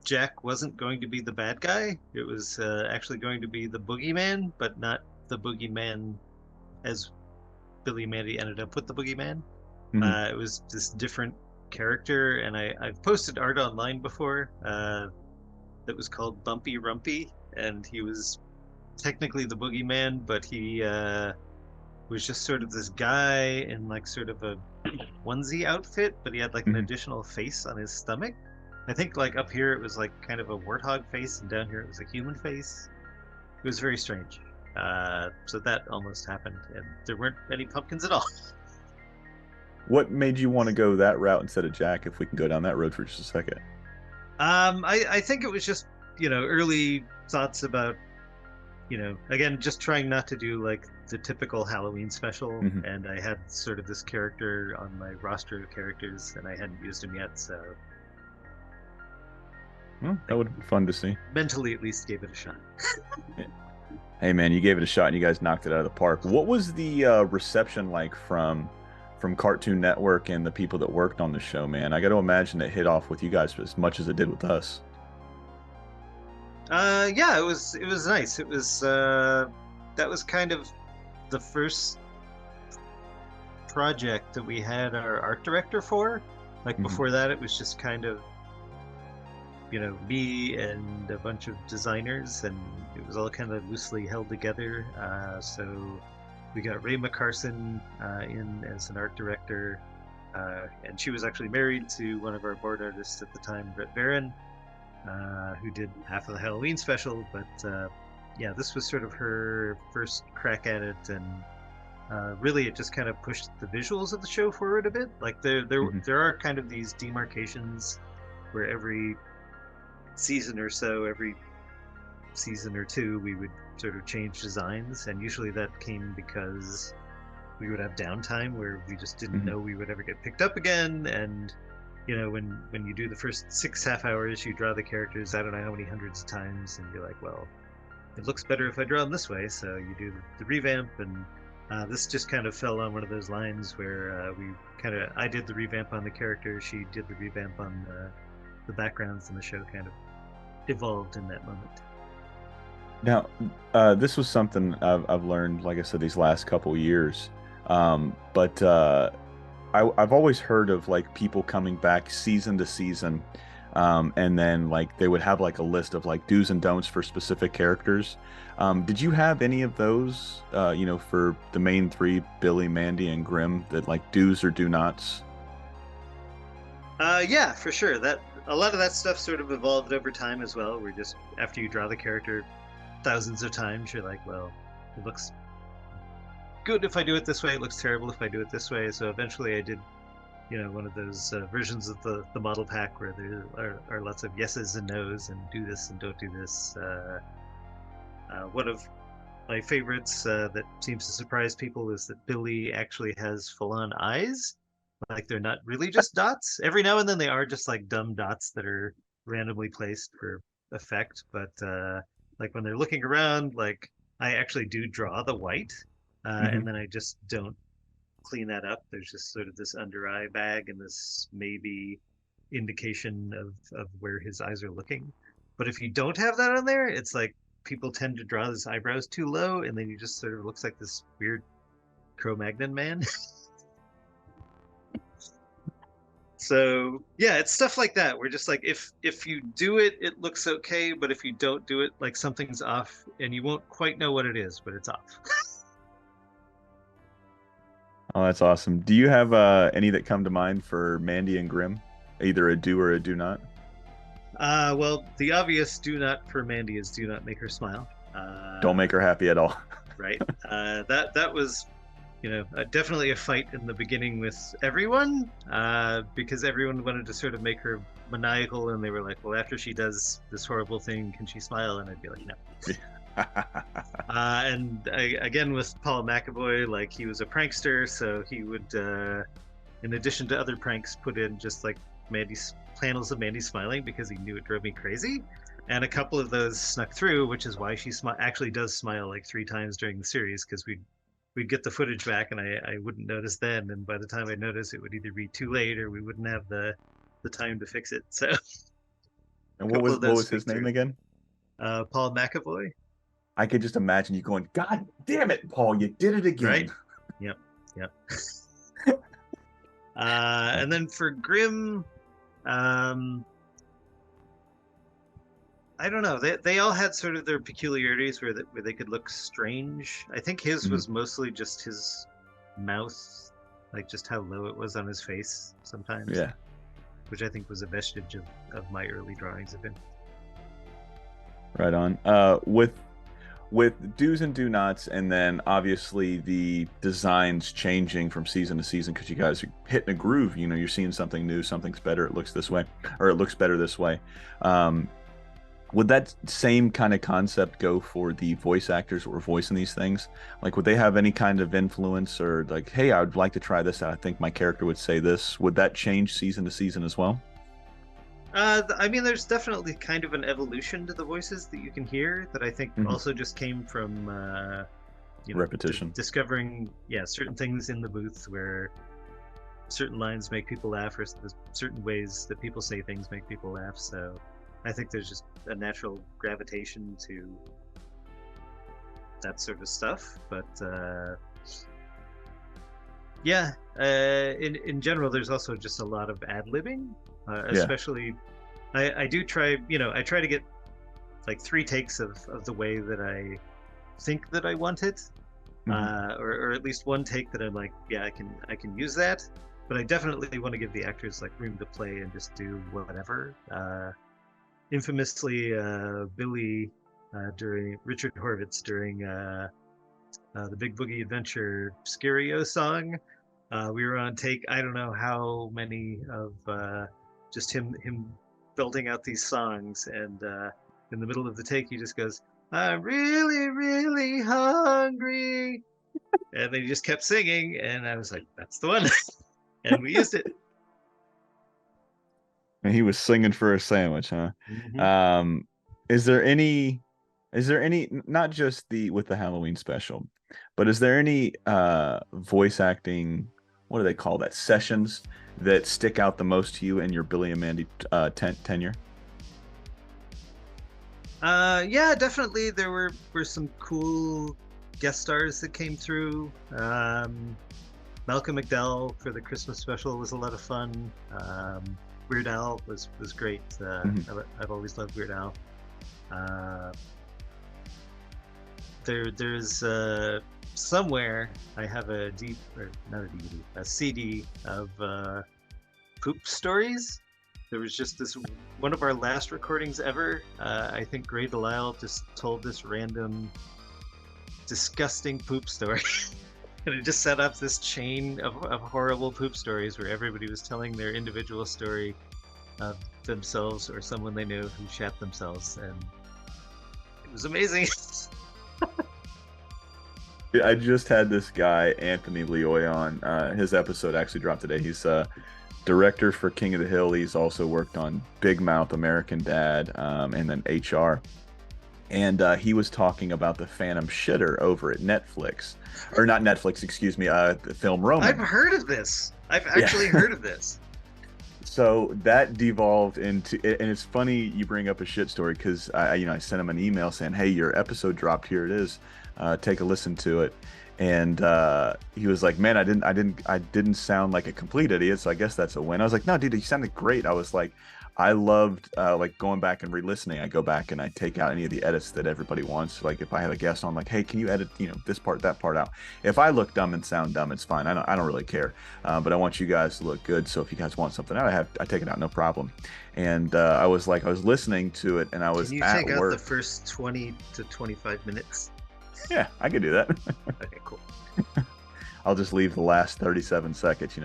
Jack wasn't going to be the bad guy. It was actually going to be the boogeyman, but not the boogeyman as Billy and Mandy ended up with the boogeyman. Hmm. It was this different character, and I've posted art online before that was called Bumpy Rumpy, and he was technically the boogeyman, but he was just sort of this guy in like sort of a onesie outfit, but he had like an Hmm. additional face on his stomach. I think like up here it was like kind of a warthog face, and down here it was a human face. It was very strange. So that almost happened, and there weren't any pumpkins at all. What made you want to go that route instead of Jack, if we can go down that road for just a second? I think it was just early thoughts about again just trying not to do like the typical Halloween special, Hmm. and I had sort of this character on my roster of characters, and I hadn't used him yet, so Well, that I would be fun to see. mentally at least gave it a shot. Hey man, you gave it a shot and you guys knocked it out of the park. What was the reception like from Cartoon Network and the people that worked on the show, man? I got to imagine it hit off with you guys as much as it did with us. Yeah, it was nice. It was that was kind of the first project that we had our art director for. Like Hmm. before that, it was just kind of me and a bunch of designers, and it was all kind of loosely held together. So we got Ray McCarson in as an art director, and she was actually married to one of our board artists at the time, Brett Barron, who did half of the Halloween special. But yeah, this was sort of her first crack at it, and really it just kind of pushed the visuals of the show forward a bit. Like Hmm. there are kind of these demarcations where every season or so, every season or two, we would sort of change designs, and usually that came because we would have downtime where we just didn't Hmm. know we would ever get picked up again. And when you do the first 6 half hours, you draw the characters I don't know how many hundreds of times, and you're like, well, it looks better if I draw them this way, so you do the revamp. And this just kind of fell on one of those lines where I did the revamp on the character, she did the revamp on the backgrounds, and the show kind of evolved in that moment. Now, this was something I've learned, like I said, these last couple years. But I've always heard of like people coming back season to season, and then like they would have like a list of like do's and don'ts for specific characters. Did you have any of those, for the main three, Billy, Mandy, and Grimm, that like do's or do nots? Yeah, for sure. That a lot of that stuff sort of evolved over time as well. We're just after you draw the character thousands of times, you're like, well, it looks good if I do it this way. It looks terrible if I do it this way. So eventually, I did, one of those versions of the model pack where there are lots of yeses and nos, and do this and don't do this. One of my favorites that seems to surprise people is that Billy actually has full-on eyes. Like they're not really just dots. Every now and then they are just like dumb dots that are randomly placed for effect. But like when they're looking around, like I actually do draw the white, Hmm. and then I just don't clean that up. There's just sort of this under eye bag and this maybe indication of where his eyes are looking. But if you don't have that on there, it's like people tend to draw his eyebrows too low, and then he just sort of looks like this weird Cro-Magnon man. So yeah, it's stuff like that. We're just like, if you do it, it looks okay, but if you don't do it, like something's off, and you won't quite know what it is, but it's off. Oh, that's awesome. Do you have any that come to mind for Mandy and Grimm? Either a do or a do not? Well, the obvious do not for Mandy is do not make her smile. Don't make her happy at all. Right. That was, definitely a fight in the beginning with everyone, because everyone wanted to sort of make her maniacal, and they were like, well, after she does this horrible thing, can she smile? And I'd be like, no. And again with Paul McAvoy, like, he was a prankster, so he would, in addition to other pranks, put in just like panels of Mandy smiling because he knew it drove me crazy. And a couple of those snuck through, which is why she actually does smile like 3 times during the series, because we'd get the footage back and I wouldn't notice then, and by the time I noticed, it would either be too late or we wouldn't have the time to fix it. So. And what was his name again? Paul McAvoy. I could just imagine you going, God damn it, Paul, you did it again. Right? Yep. And then for Grimm, I don't know. They all had sort of their peculiarities where they could look strange. I think his was mostly just his mouth, like just how low it was on his face sometimes. Yeah. Which I think was a vestige of my early drawings of him. Right on. With do's and do nots, and then obviously the designs changing from season to season because you guys are hitting a groove. You're seeing something new, something's better. It looks this way, or it looks better this way. Would that same kind of concept go for the voice actors who were voicing these things? Like, would they have any kind of influence, or like, hey, I would like to try this out, I think my character would say this? Would that change season to season as well? I mean, there's definitely kind of an evolution to the voices that you can hear that I think also just came from repetition, discovering certain things in the booth where certain lines make people laugh, or certain ways that people say things make people laugh. So I think there's just a natural gravitation to that sort of stuff. But in general, there's also just a lot of ad-libbing. Especially, I do try, I try to get like 3 takes of the way that I think that I want it, or at least 1 take that I'm like, yeah, I can use that, but I definitely want to give the actors like room to play and just do whatever. Infamously, Billy during Richard Horvitz during the Big Boogie Adventure Scario song, we were on take, I don't know how many of just him belting out these songs, and in the middle of the take he just goes, I'm really, really hungry, and then he just kept singing, and I was like, that's the one. And we used it. And he was singing for a sandwich, huh? Is there any, not just with the Halloween special, but is there any voice acting, what do they call that, sessions that stick out the most to you in your Billy and Mandy tenure? Yeah, definitely. There were some cool guest stars that came through. Malcolm McDowell for the Christmas special was a lot of fun. Weird Al was great. I've always loved Weird Al. There's somewhere I have a CD of poop stories. There was just this one of our last recordings ever. I think Gray Delisle just told this random disgusting poop story. And it just set up this chain of horrible poop stories where everybody was telling their individual story of themselves or someone they knew who shat themselves, and it was amazing. I just had this guy, Anthony Leoy, on. His episode actually dropped today. He's director for King of the Hill. He's also worked on Big Mouth, American Dad, and then HR. And he was talking about the Phantom Shitter over at Netflix. Or not Netflix, excuse me, the film Roman. I've heard of this. I've actually heard of this. So that devolved into, and it's funny you bring up a shit story, because I sent him an email saying, hey, your episode dropped, here it is. Take a listen to it. And he was like, "Man, I didn't sound like a complete idiot, so I guess that's a win." I was like, "No, dude, you sounded great." I was like, I loved like going back and re-listening. I go back and I take out any of the edits that everybody wants. Like if I have a guest on, like, "Hey, can you edit, this part, that part out?" If I look dumb and sound dumb, it's fine. I don't really care. But I want you guys to look good. So if you guys want something out, I take it out, no problem. And I was listening to it, and I was Can you at take out work. the first 20 to 25 minutes? Yeah, I could do that. Okay, cool. I'll just leave the last 37 seconds,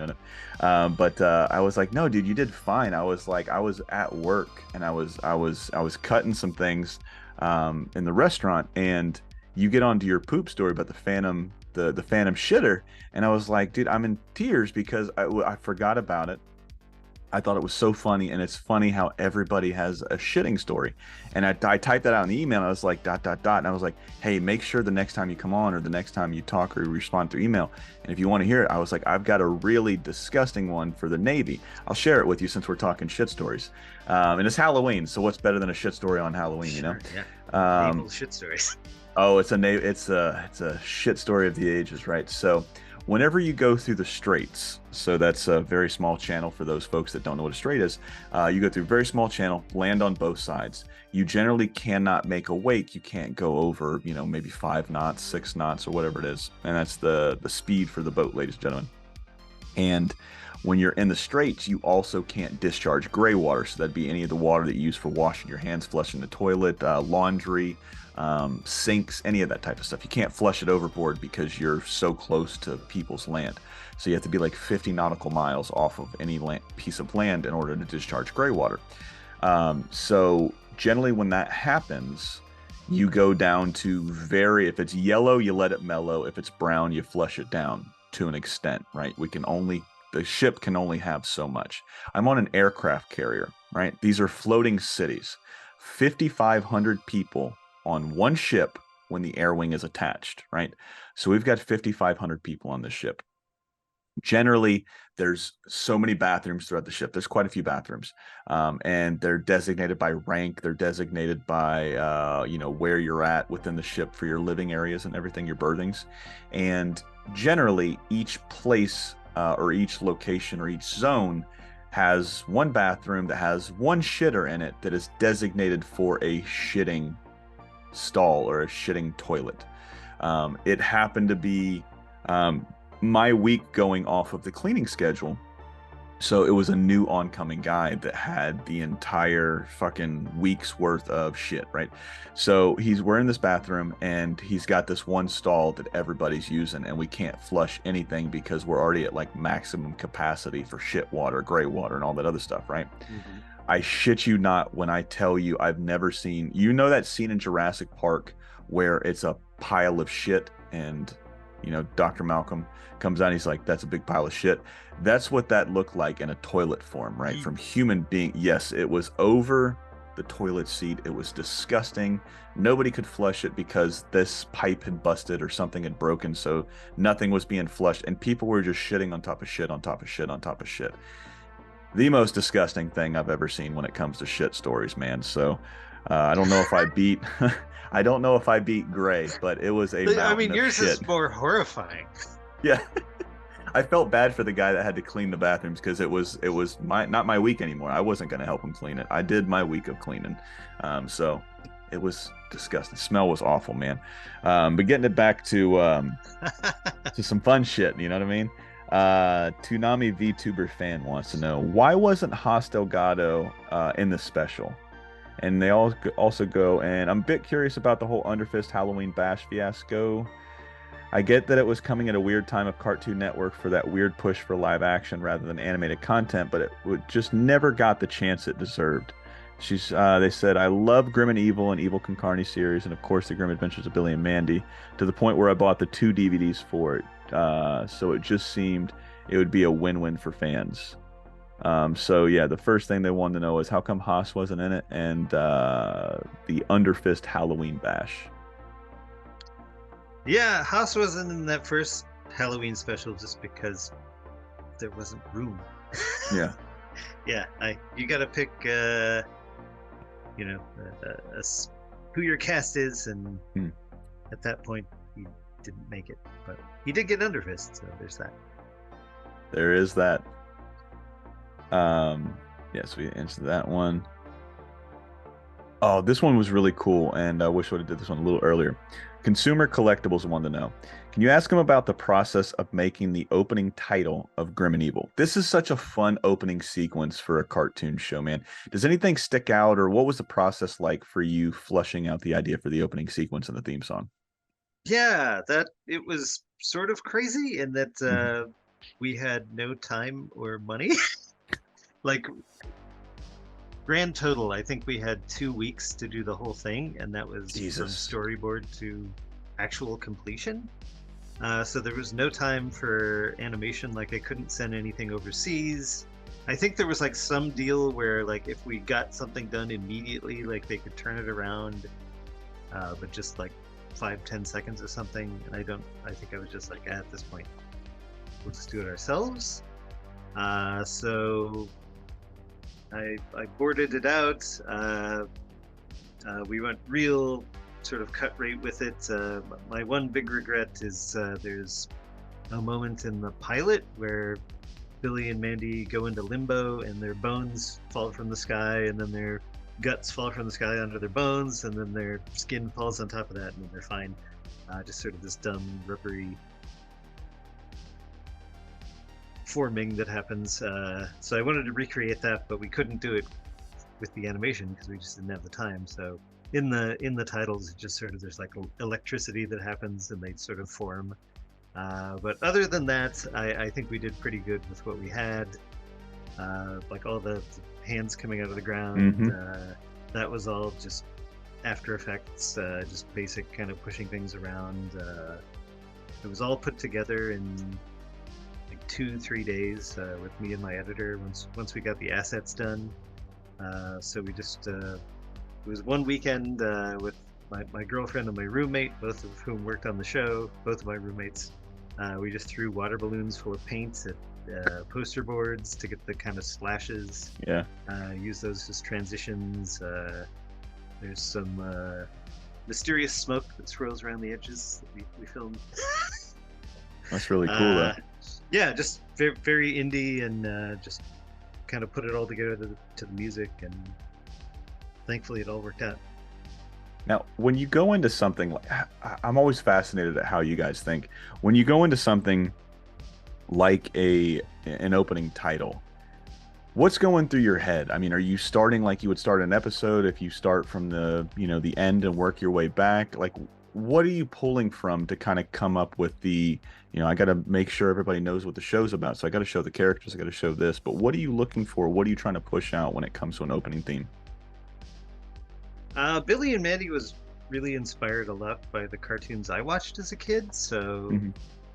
But I was like, "No, dude, you did fine." I was like, I was at work and I was cutting some things in the restaurant, and you get onto your poop story about the phantom, the phantom shitter, and I was like, dude, I'm in tears because I forgot about it. I thought it was so funny, and it's funny how everybody has a shitting story. And I typed that out in the email, and I was like, ... and I was like, "Hey, make sure the next time you come on or the next time you talk or respond through email, and if you want to hear it," I was like, "I've got a really disgusting one for the Navy. I'll share it with you since we're talking shit stories." And it's Halloween, so what's better than a shit story on Halloween, Sure, yeah. Naval shit stories. Oh, it's a shit story of the ages, right? So whenever you go through the straits, so that's a very small channel for those folks that don't know what a strait is. You go through a very small channel, land on both sides. You generally cannot make a wake. You can't go over, maybe 5 knots, 6 knots, or whatever it is. And that's the speed for the boat, ladies and gentlemen. And when you're in the straits, you also can't discharge gray water. So that'd be any of the water that you use for washing your hands, flushing the toilet, laundry, sinks, any of that type of stuff. You can't flush it overboard because you're so close to people's land. So you have to be like 50 nautical miles off of any piece of land in order to discharge gray water. So generally when that happens, you go down to if it's yellow, you let it mellow. If it's brown, you flush it down to an extent, right? The ship can only have so much. I'm on an aircraft carrier, right? These are floating cities. 5,500 people on one ship when the air wing is attached, right? So we've got 5,500 people on this ship. Generally, there's so many bathrooms throughout the ship. There's quite a few bathrooms, and they're designated by rank. They're designated by, where you're at within the ship for your living areas and everything, your berthings. And generally, each place or each location or each zone has one bathroom that has one shitter in it that is designated for a shitting stall or a shitting toilet. It happened to be my week going off of the cleaning schedule. So it was a new oncoming guy that had the entire fucking week's worth of shit, right? So we're in this bathroom and he's got this one stall that everybody's using, and we can't flush anything because we're already at like maximum capacity for shit water, gray water, and all that other stuff, right? Mm-hmm. I shit you not when I tell you I've never seen, that scene in Jurassic Park where it's a pile of shit and Dr. Malcolm comes out and he's like, "That's a big pile of shit." That's what that looked like in a toilet form, right? From human being. Yes, it was over the toilet seat. It was disgusting. Nobody could flush it because this pipe had busted or something had broken, so nothing was being flushed, and people were just shitting on top of shit on top of shit on top of shit. The most disgusting thing I've ever seen when it comes to shit stories, man. So I don't know if I beat I don't know if I beat Gray, but it was a mountain I mean, yours of shit. is more horrifying. Yeah. I felt bad for the guy that had to clean the bathrooms because it was not my week anymore. I wasn't going to help him clean it. I did my week of cleaning. So it was disgusting. The smell was awful, man. But getting it back to some fun shit, you know what I mean? Toonami VTuber fan wants to know, why wasn't Haas Delgado in the special? And they also go, and I'm a bit curious about the whole Underfist Halloween Bash fiasco. I get that it was coming at a weird time of Cartoon Network for that weird push for live action rather than animated content, but it just never got the chance it deserved. They said, "I love Grim and Evil and Evil Con Carne series, and of course the Grim Adventures of Billy and Mandy, to the point where I bought the 2 DVDs for it. So it just seemed it would be a win-win for fans." So yeah, the first thing they wanted to know is how come Haas wasn't in it, and the Underfist Halloween Bash. Yeah, Haas wasn't in that first Halloween special just because there wasn't room. Yeah. Yeah, you gotta pick, who your cast is, and at that point, didn't make it, but he did get Underfist, so there's that. There is that. Yes, we answered that one. Oh, this one was really cool, and I wish I would have did this one a little earlier. Consumer Collectibles wanted to know, can you ask him about the process of making the opening title of Grim and Evil? This is such a fun opening sequence for a cartoon show, man. Does anything stick out, or what was the process like for you flushing out the idea for the opening sequence and the theme song? Yeah, that it was sort of crazy in that we had no time or money. Like, grand total, I think we had 2 weeks to do the whole thing, and that was from Jesus. storyboard to actual completion. So there was no time for animation. Like, I couldn't send anything overseas. I think there was like some deal where like if we got something done immediately, like they could turn it around, but just like 5-10 seconds or something. And I think I was just like, at this point, we'll just do it ourselves. So I boarded it out. We went real sort of cut rate with it. My one big regret is there's a moment in the pilot where Billy and Mandy go into limbo and their bones fall from the sky, and then their guts fall from the sky onto their bones, and then their skin falls on top of that, and then they're fine. Just sort of this dumb, rubbery forming that happens. So I wanted to recreate that, but we couldn't do it with the animation because we just didn't have the time. So in the titles, it just sort of there's like electricity that happens and they sort of form. But other than that, I think we did pretty good with what we had. Like all the hands coming out of the ground. That was all just After Effects, just basic kind of pushing things around. It was all put together in 2-3 days with me and my editor once we got the assets done. So we just it was one weekend with my girlfriend and my roommate, both of whom worked on the show. Both of my roommates, we just threw water balloons full of paint at poster boards to get the kind of splashes. Yeah. Use those as transitions. There's some mysterious smoke that swirls around the edges that we filmed. That's really cool, though. Yeah, just very, very indie, and just kind of put it all together to the music, and thankfully it all worked out. Now, when you go into something like, I'm always fascinated at how you guys think. When you go into something like an opening title, what's going through your head? I mean, are you starting like you would start an episode if you start from the end and work your way back? Like, what are you pulling from to kind of come up with I got to make sure everybody knows what the show's about. So I got to show the characters, I got to show this. But what are you looking for? What are you trying to push out when it comes to an opening theme? Billy and Mandy was really inspired a lot by the cartoons I watched as a kid. So,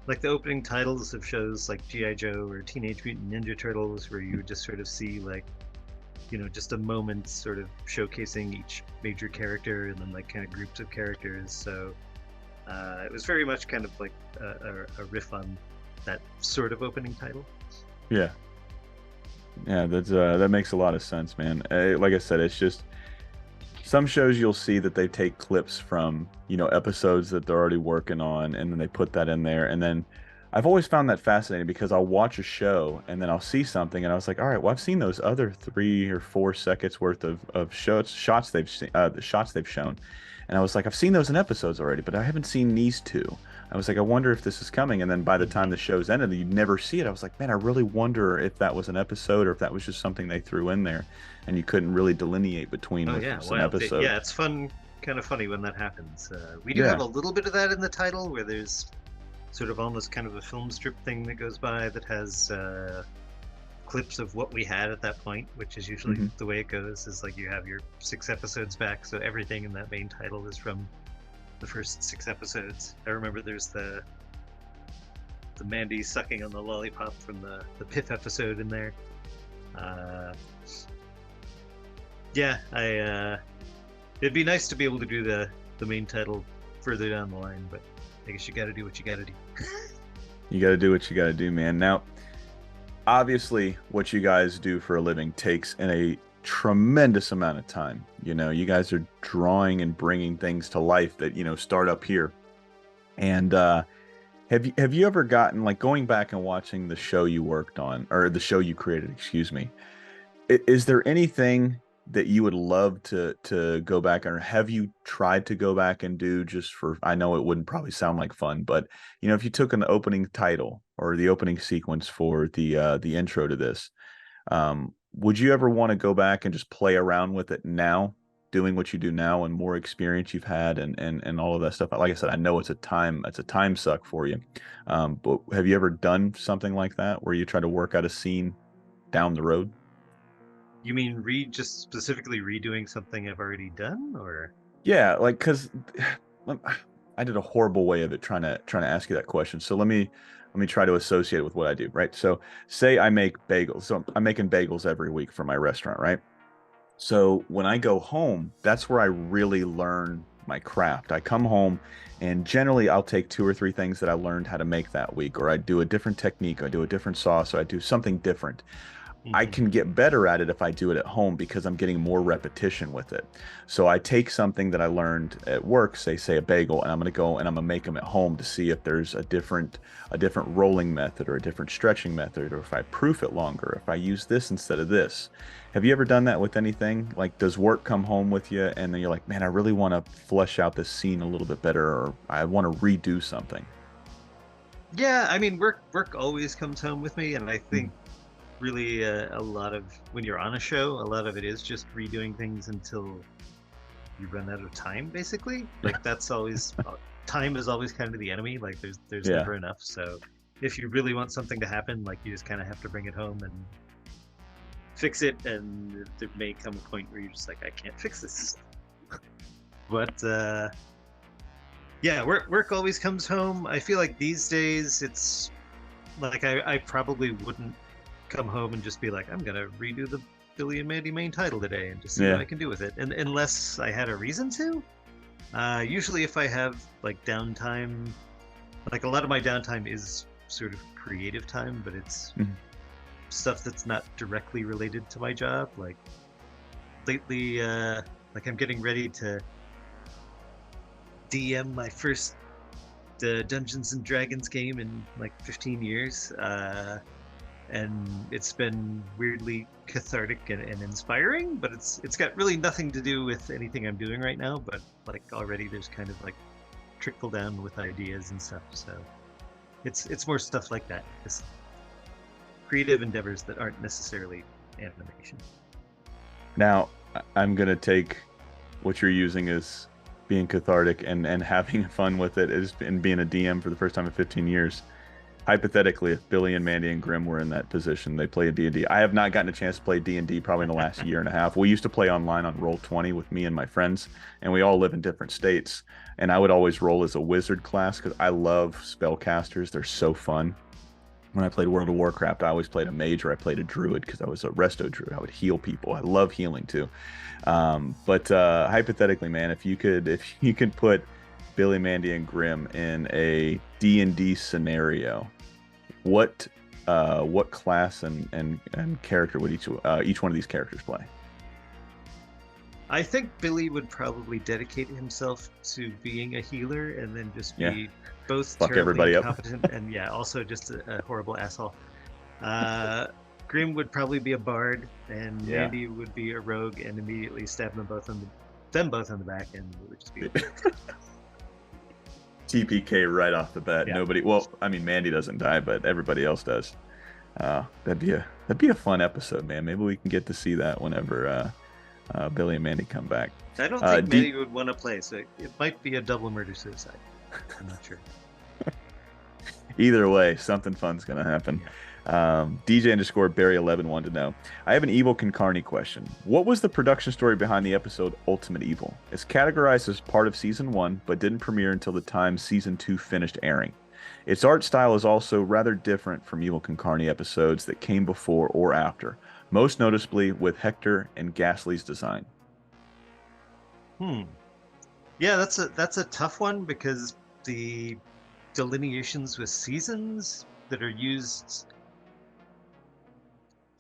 like the opening titles of shows like G.I. Joe or Teenage Mutant Ninja Turtles, where you would just sort of see like, just a moment sort of showcasing each major character and then like kind of groups of characters. So it was very much kind of like a riff on that sort of opening title. Yeah, that makes a lot of sense, man. Like I said, it's just some shows you'll see that they take clips from episodes that they're already working on, and then they put that in there. And then I've always found that fascinating because I'll watch a show and then I'll see something and I was like, all right, well, I've seen those other 3 or 4 seconds worth of shots they've shown. And I was like, I've seen those in episodes already, but I haven't seen these 2. I was like, I wonder if this is coming. And then by the time the show's ended, you'd never see it. I was like, man, I really wonder if that was an episode or if that was just something they threw in there and you couldn't really delineate between an episode. Yeah, it's fun, kind of funny when that happens. We do have a little bit of that in the title where there's sort of almost kind of a film strip thing that goes by that has clips of what we had at that point, which is usually the way it goes, is like you have your 6 episodes back, so everything in that main title is from the first 6 episodes. I remember there's the Mandy sucking on the lollipop from the Piff episode in there. It'd be nice to be able to do the main title further down the line, but I guess you gotta do what you gotta do. You gotta do what you gotta do, man. Now, obviously, what you guys do for a living takes in a tremendous amount of time. You guys are drawing and bringing things to life that, start up here. And have you ever gotten like going back and watching the show you worked on or the show you created, excuse me? Is there anything that you would love to go back or have you tried to go back and do just for I know it wouldn't probably sound like fun, but you know, if you took an opening title or the opening sequence for the intro to this, would you ever want to go back and just play around with it now, doing what you do now and more experience you've had and all of that stuff? Like I said, I know it's a time suck for you. But have you ever done something like that where you try to work out a scene down the road? You mean just specifically redoing something I've already done, or? Yeah, like because I did a horrible way of it trying to ask you that question. So let me try to associate it with what I do, right? So say I make bagels. So I'm making bagels every week for my restaurant, right? So when I go home, that's where I really learn my craft. I come home and generally I'll take two or three things that I learned how to make that week, or I do a different technique, I do a different sauce, or I do something different. I Mhm. can get better at it if I do it at home because I'm getting more repetition with it. So I take something that I learned at work, say a bagel, and I'm going to go and I'm going to make them at home to see if there's a different rolling method or a different stretching method, or if I proof it longer, if I use this instead of this. Have you ever done that with anything? Like, does work come home with you and then you're like, man, I really want to flesh out this scene a little bit better, or I want to redo something? Yeah, I mean, work always comes home with me, and I Mhm. think really a lot of when you're on a show, a lot of it is just redoing things until you run out of time, basically. Like that's always time is always kind of the enemy. Like there's Yeah. never enough. So if you really want something to happen, like you just kind of have to bring it home and fix it. And there may come a point where you're just like, I can't fix this. But yeah, work always comes home. I feel like these days it's like I probably wouldn't come home and just be like, I'm gonna redo the Billy and Mandy main title today and just see what Yeah. I can do with it. And unless I had a reason to. Usually, if I have like downtime, like a lot of my downtime is sort of creative time, but it's Mhm. stuff that's not directly related to my job. Like lately, like I'm getting ready to DM my first Dungeons and Dragons game in like 15 years. And it's been weirdly cathartic and inspiring, but it's got really nothing to do with anything I'm doing right now. But like already, there's kind of like trickle down with ideas and stuff. So it's more stuff like that. It's creative endeavors that aren't necessarily animation. Now, I'm gonna take what you're using as being cathartic and having fun with it is and being a DM for the first time in 15 years. Hypothetically, if Billy and Mandy and Grimm were in that position, they play a D&D. I have not gotten a chance to play D&D probably in the last year and a half. We used to play online on Roll20 with me and my friends, and we all live in different states. And I would always roll as a wizard class because I love spellcasters. They're so fun. When I played World of Warcraft, I always played a mage or I played a druid because I was a resto druid. I would heal people. I love healing too. But hypothetically, man, if you could put Billy, Mandy, and Grimm in a D&D scenario, what what class and character would each one of these characters play? I think Billy would probably dedicate himself to being a healer and then just Yeah, be both fuck terribly everybody up. incompetent and yeah, also just a horrible asshole. Uh, Grim would probably be a bard, and Yeah. Mandy would be a rogue, and immediately stab them both in the back, and it would just be over. TPK right off the bat. Yeah, Nobody. Well, I mean, Mandy doesn't die, but everybody else does. That'd be a fun episode, man. Maybe we can get to see that whenever Billy and Mandy come back. I don't think D Mandy would want to play, so it might be a double murder suicide. I'm not sure. Either way, something fun's gonna happen. Yeah. DJ underscore Barry 11 wanted to know. I have an Evil Con Carne question. What was the production story behind the episode Ultimate Evil? It's categorized as part of season one, but didn't premiere until the time season two finished airing. Its art style is also rather different from Evil Con Carne episodes that came before or after, most noticeably with Hector and Ghastly's design. Hmm. Yeah, that's a tough one because the delineations with seasons that are used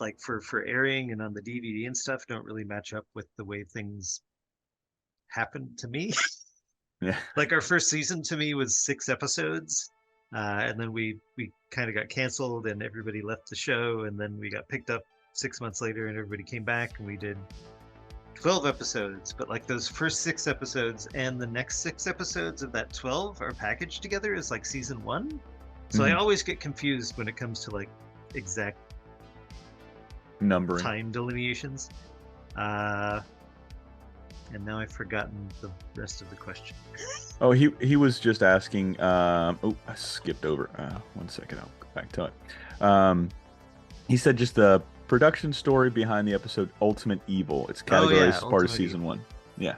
like for airing and on the DVD and stuff don't really match up with the way things happen to me. Yeah. Like our first season to me was 6 episodes, and then we kind of got canceled and everybody left the show, and then we got picked up 6 months later and everybody came back and we did 12 episodes. But like those first 6 episodes and the next 6 episodes of that 12 are packaged together as like season 1. So I always get confused when it comes to like exact numbering time delineations. And now I've forgotten the rest of the question. Oh, he was just asking. Oh, I skipped over. 1 second, I'll go back to it. He said just the production story behind the episode Ultimate Evil. It's categorized as part of season 1. Yeah.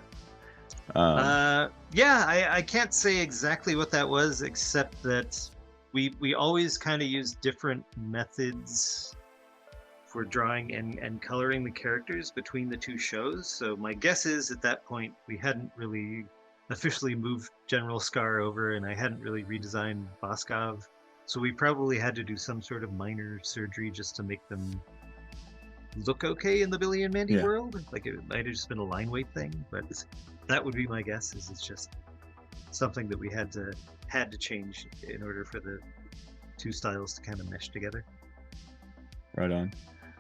I can't say exactly what that was, except that we always kind of use different methods for drawing and coloring the characters between the 2 shows. So my guess is at that point we hadn't really officially moved General Scar over, and I hadn't really redesigned Boskov. So we probably had to do some sort of minor surgery just to make them look okay in the Billy and Mandy world. Like it might have just been a line weight thing, but that would be my guess. Is it's just something that we had to change in order for the 2 styles to kind of mesh together. Right on.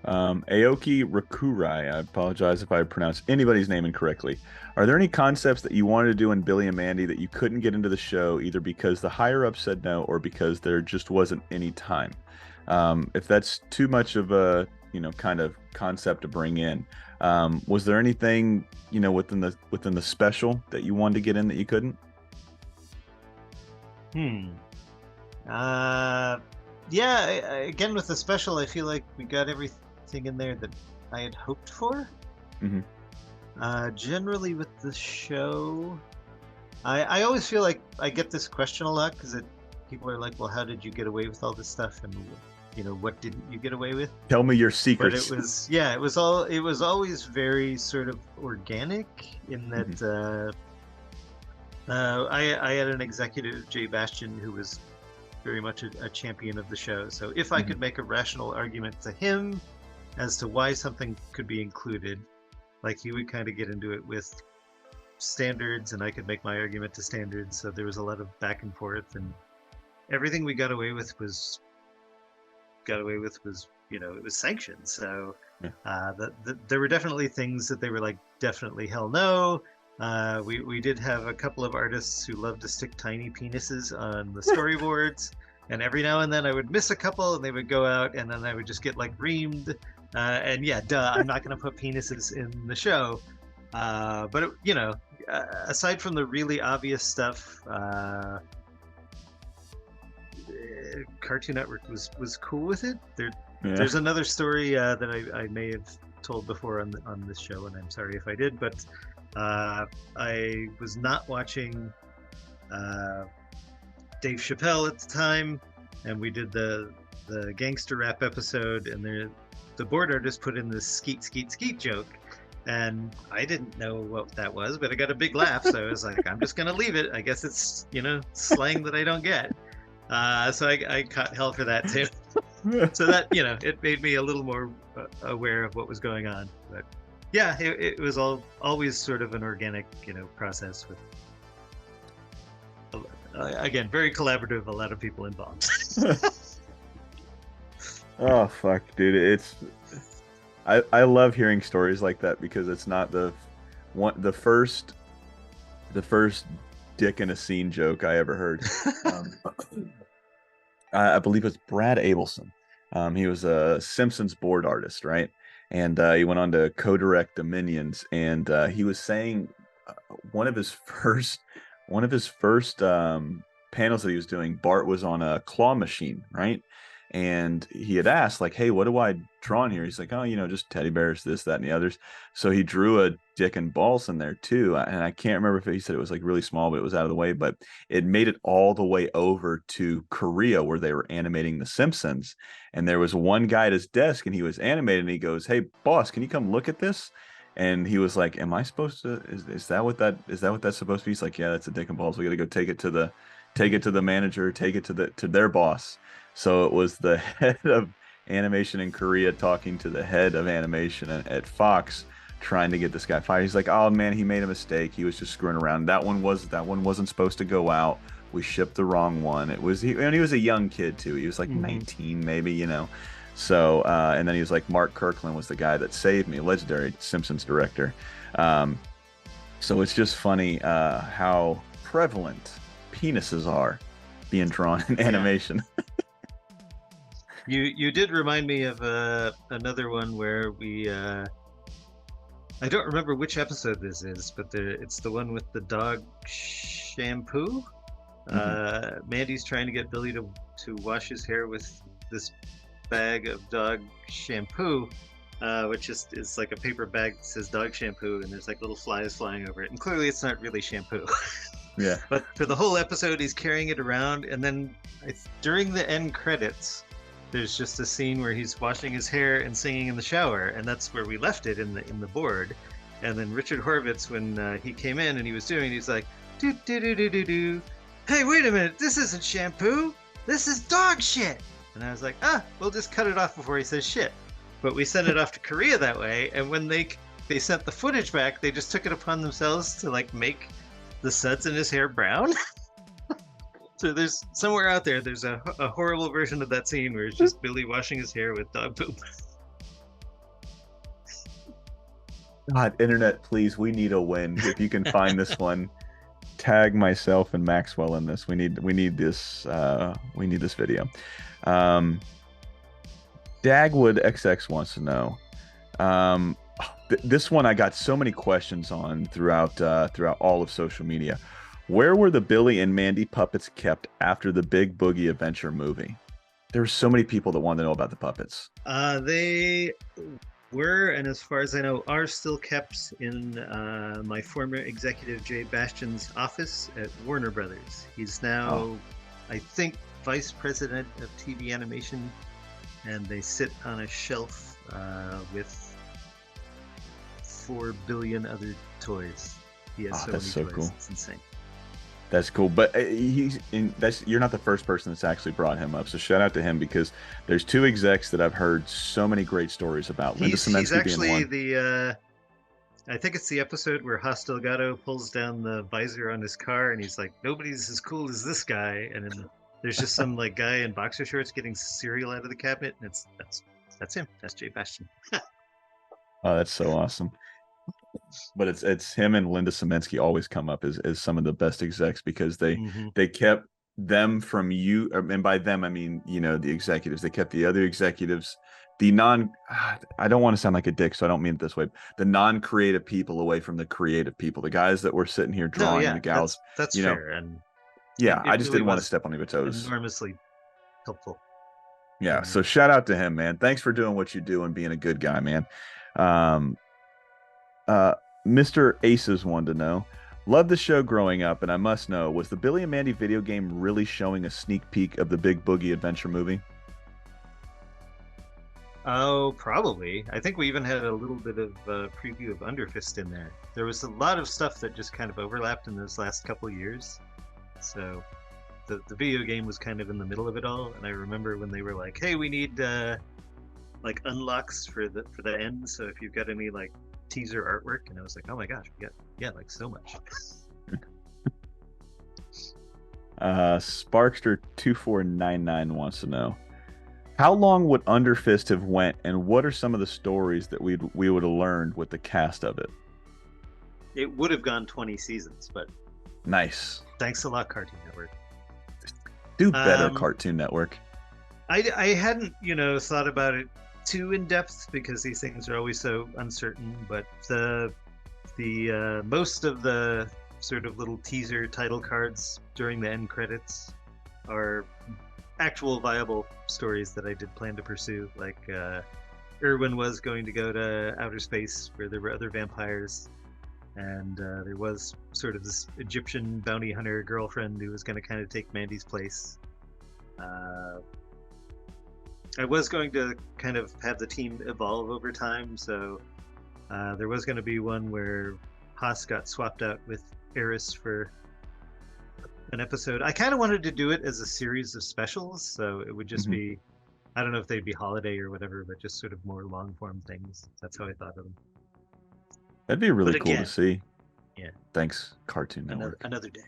Aoki Rakurai, I apologize if I pronounced anybody's name incorrectly. Are there any concepts that you wanted to do in Billy and Mandy that you couldn't get into the show, either because the higher up said no or because there just wasn't any time? If that's too much of a kind of concept to bring in, was there anything within the special that you wanted to get in that you couldn't? Again with the special, I feel like we got everything in there that I had hoped for. Generally with the show, I always feel like I get this question a lot because people are like, well, how did you get away with all this stuff, and what didn't you get away with? Tell me your secrets. But it was always very sort of organic in that I had an executive, Jay Bastian, who was very much a champion of the show. So if I could make a rational argument to him as to why something could be included, like he would kind of get into it with standards and I could make my argument to standards. So there was a lot of back and forth, and everything we got away with was it was sanctioned. So there were definitely things that they were like, definitely hell no. We did have a couple of artists who loved to stick tiny penises on the storyboards, and every now and then I would miss a couple and they would go out, and then I would just get like reamed. I'm not going to put penises in the show. But aside from the really obvious stuff, Cartoon Network was cool with it. There's another story that I may have told before on this show, and I'm sorry if I did, but I was not watching Dave Chappelle at the time, and we did the gangster rap episode, and the board artist put in this skeet skeet skeet joke, and I didn't know what that was, but I got a big laugh, so I was like, I'm just gonna leave it. I guess it's slang that I don't get. So I caught hell for that too. So that it made me a little more aware of what was going on. But yeah, it was always sort of an organic process with again, very collaborative, a lot of people involved. Oh fuck, dude! I love hearing stories like that because it's not the first dick in a scene joke I ever heard. I believe it was Brad Abelson. He was a Simpsons board artist, right? And he went on to co-direct the Minions, and he was saying one of his first panels that he was doing, Bart was on a claw machine, right? And he had asked, like, hey, what do I draw in here? He's like, oh, just teddy bears, this, that, and the others. So he drew a dick and balls in there too. And I can't remember if he said it was like really small, but it was out of the way. But it made it all the way over to Korea where they were animating The Simpsons. And there was one guy at his desk and he was animating. And he goes, hey, boss, can you come look at this? And he was like, am I supposed to, is that what that's supposed to be? He's like, yeah, that's a dick and balls. We got to go take it to the manager, take it to their boss. So it was the head of animation in Korea talking to the head of animation at Fox, trying to get this guy fired. He's like, oh man, he made a mistake. He was just screwing around. That one wasn't supposed to go out. We shipped the wrong one. It was and he was a young kid too. He was like 19 maybe, you know. So and then he was like, Mark Kirkland was the guy that saved me, legendary Simpsons director. So it's just funny how prevalent penises are being drawn in animation. You did remind me of another one where we I don't remember which episode this is, but it's the one with the dog shampoo. Mandy's trying to get Billy to wash his hair with this bag of dog shampoo, which is like a paper bag that says dog shampoo, and there's like little flies flying over it, and clearly it's not really shampoo. Yeah. But for the whole episode, he's carrying it around, and then during the end credits, there's just a scene where he's washing his hair and singing in the shower, and that's where we left it in the board. And then Richard Horvitz, when he came in and he was doing, he's like, do do do do do do. Hey, wait a minute! This isn't shampoo. This is dog shit. And I was like, we'll just cut it off before he says shit. But we sent it off to Korea that way, and when they sent the footage back, they just took it upon themselves to like make the suds in his hair brown. So there's somewhere out there's a horrible version of that scene where it's just Billy washing his hair with dog poop. God, internet, please, we need a win. If you can find this one, tag myself and Maxwell in this. We need this video. Dagwood XX wants to know. This one I got so many questions on throughout all of social media. Where were the Billy and Mandy puppets kept after the Big Boogie Adventure movie? There were so many people that wanted to know about the puppets. They were, and as far as I know, are still kept in my former executive Jay Bastian's office at Warner Brothers. He's now, I think, vice president of TV animation, and they sit on a shelf with 4 billion other toys. He has so many so toys. Cool. It's insane. That's cool, but you're not the first person that's actually brought him up. So shout out to him, because there's 2 execs that I've heard so many great stories about. He's actually the I think it's the episode where Haas Delgado pulls down the visor on his car, and he's like, "Nobody's as cool as this guy." And then there's just some like guy in boxer shorts getting cereal out of the cabinet, and that's him. That's Jay Bastian. Oh, that's so awesome. But it's him and Linda Semensky always come up as some of the best execs, because they kept them from you, and by them I mean, you know, the executives. They kept the other executives, I don't want to sound like a dick, so I don't mean it this way, the non-creative people away from the creative people, the guys that were sitting here drawing, the gals. That's you fair. know, And I just didn't want to step on your toes. Enormously helpful. Yeah, so shout out to him, man. Thanks for doing what you do and being a good guy, man. Mr. Aces wanted to know, loved the show growing up, and I must know, was the Billy and Mandy video game really showing a sneak peek of the Big Boogie Adventure movie? Oh, probably. I think we even had a little bit of a preview of Underfist in there. There was a lot of stuff that just kind of overlapped in those last couple of years. So the video game was kind of in the middle of it all, and I remember when they were like, "Hey, we need like unlocks for the end, so if you've got any like teaser artwork," and I was like, "Oh my gosh, we got like so much." Sparkster 2499 wants to know, how long would Underfist have went, and what are some of the stories that we would have learned with the cast of it? It would have gone 20 seasons, but nice. Thanks a lot, Cartoon Network. Do better, Cartoon Network. I hadn't, thought about it too in depth, because these things are always so uncertain, but the most of the sort of little teaser title cards during the end credits are actual viable stories that I did plan to pursue. Like Irwin was going to go to outer space where there were other vampires, and there was sort of this Egyptian bounty hunter girlfriend who was going to kind of take Mandy's place. I was going to kind of have the team evolve over time, so there was going to be one where Haas got swapped out with Eris for an episode. I kind of wanted to do it as a series of specials, so it would just be, I don't know if they'd be holiday or whatever, but just sort of more long-form things. That's how I thought of them. That'd be really But cool to again, see. yeah, Thanks, Cartoon Network. another day.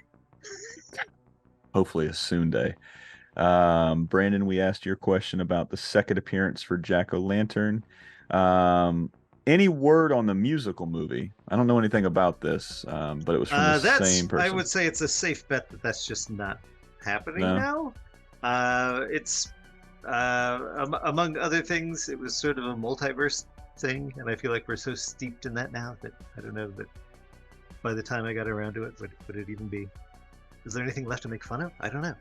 Hopefully a soon day. Brandon, we asked your question about the second appearance for Jack-O-Lantern. Um, any word on the musical movie? I don't know anything about this, but it was from the same I person. would say it's a safe bet that that's just not happening No? now. It's among other things, it was sort of a multiverse thing, and I feel like we're so steeped in that now that I don't know that by the time I got around to it, would it even be? Is there anything left to make fun of? I don't know.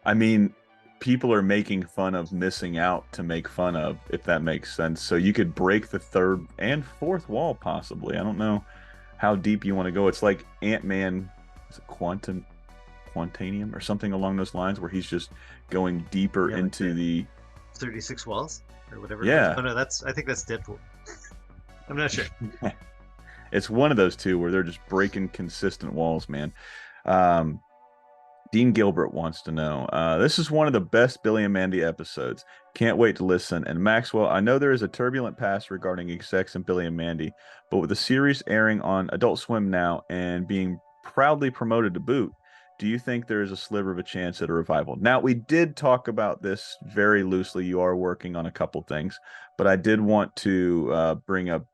I mean, people are making fun of missing out to make fun of, if that makes sense. So you could break the third and fourth wall, possibly. I don't know how deep you want to go. It's like Ant-Man, is it Quantanium or something along those lines, where he's just going deeper Yeah, like into the 36 walls or whatever. Yeah. Oh no, I think that's Deadpool. I'm not sure. It's one of those two where they're just breaking consistent walls, man. Um, Dean Gilbert wants to know, this is one of the best Billy and Mandy episodes. Can't wait to listen. And Maxwell, I know there is a turbulent past regarding execs and Billy and Mandy, but with the series airing on Adult Swim now and being proudly promoted to boot, do you think there is a sliver of a chance at a revival? Now, we did talk about this very loosely. You are working on a couple things, but I did want to bring up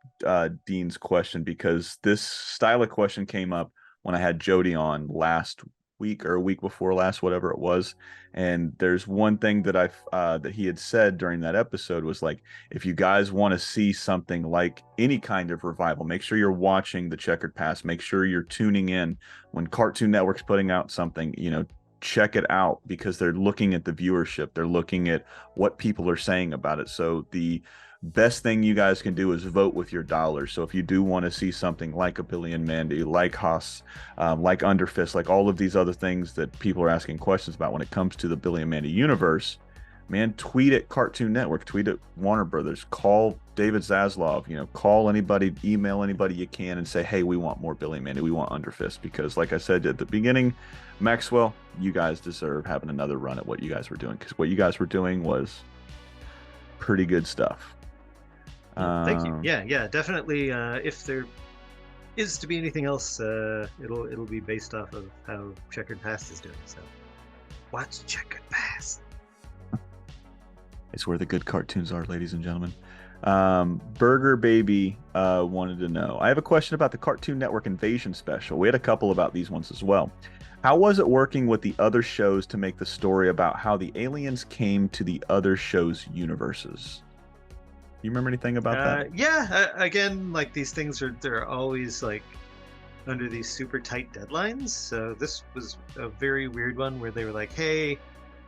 Dean's question because this style of question came up when I had Jody on last week or a week before last, whatever it was. And there's one thing that that he had said during that episode was like, if you guys want to see something like any kind of revival, make sure you're watching the Checkered Past. Make sure you're tuning in when Cartoon Network's putting out something, check it out because they're looking at the viewership. They're looking at what people are saying about it. So the best thing you guys can do is vote with your dollars. So if you do want to see something like a Billy and Mandy, like Haas, like Underfist, like all of these other things that people are asking questions about when it comes to the Billy and Mandy universe, man, tweet at Cartoon Network, tweet at Warner Brothers, call David Zaslav, call anybody, email anybody you can and say, hey, we want more Billy and Mandy, we want Underfist. Because like I said at the beginning, Maxwell, you guys deserve having another run at what you guys were doing, because what you guys were doing was pretty good stuff. Thank you. Yeah, definitely. If there is to be anything else, it'll be based off of how Checkered Past is doing. So watch Checkered Past. It's where the good cartoons are, ladies and gentlemen. Burger Baby wanted to know, I have a question about the Cartoon Network Invasion special. We had a couple about these ones as well. How was it working with the other shows to make the story about how the aliens came to the other shows' universes? You remember anything about that? Yeah, again, like these things they're always like under these super tight deadlines. So this was a very weird one where they were like, hey,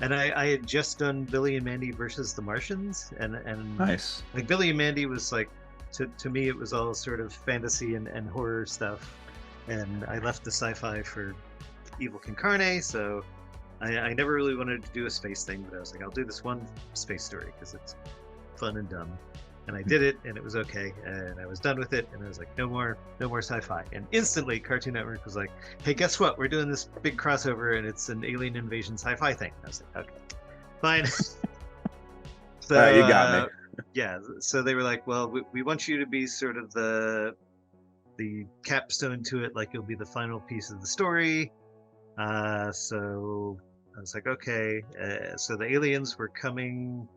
and I had just done Billy and Mandy versus the Martians, and nice. Like Billy and Mandy was like, to me it was all sort of fantasy and horror stuff, and I left the sci-fi for Evil Con Carne, so I never really wanted to do a space thing, but I was like, I'll do this one space story because it's fun and dumb. And I did it, and it was okay, and I was done with it, and I was like, no more sci-fi. And instantly, Cartoon Network was like, hey, guess what? We're doing this big crossover, and it's an alien invasion sci-fi thing. And I was like, okay, fine. So, all right, you got me. Yeah, so they were like, well, we want you to be sort of the capstone to it, like you'll be the final piece of the story. So I was like, okay. So the aliens were coming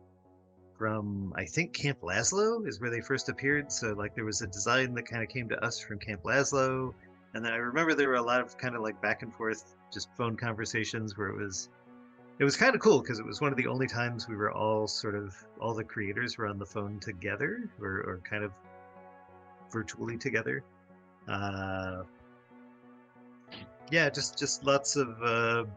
from, I think, Camp Laszlo is where they first appeared. So like there was a design that kind of came to us from Camp Laszlo, and then I remember there were a lot of kind of like back and forth just phone conversations where it was kind of cool because it was one of the only times we were all all the creators were on the phone together or kind of virtually together. Yeah, just lots of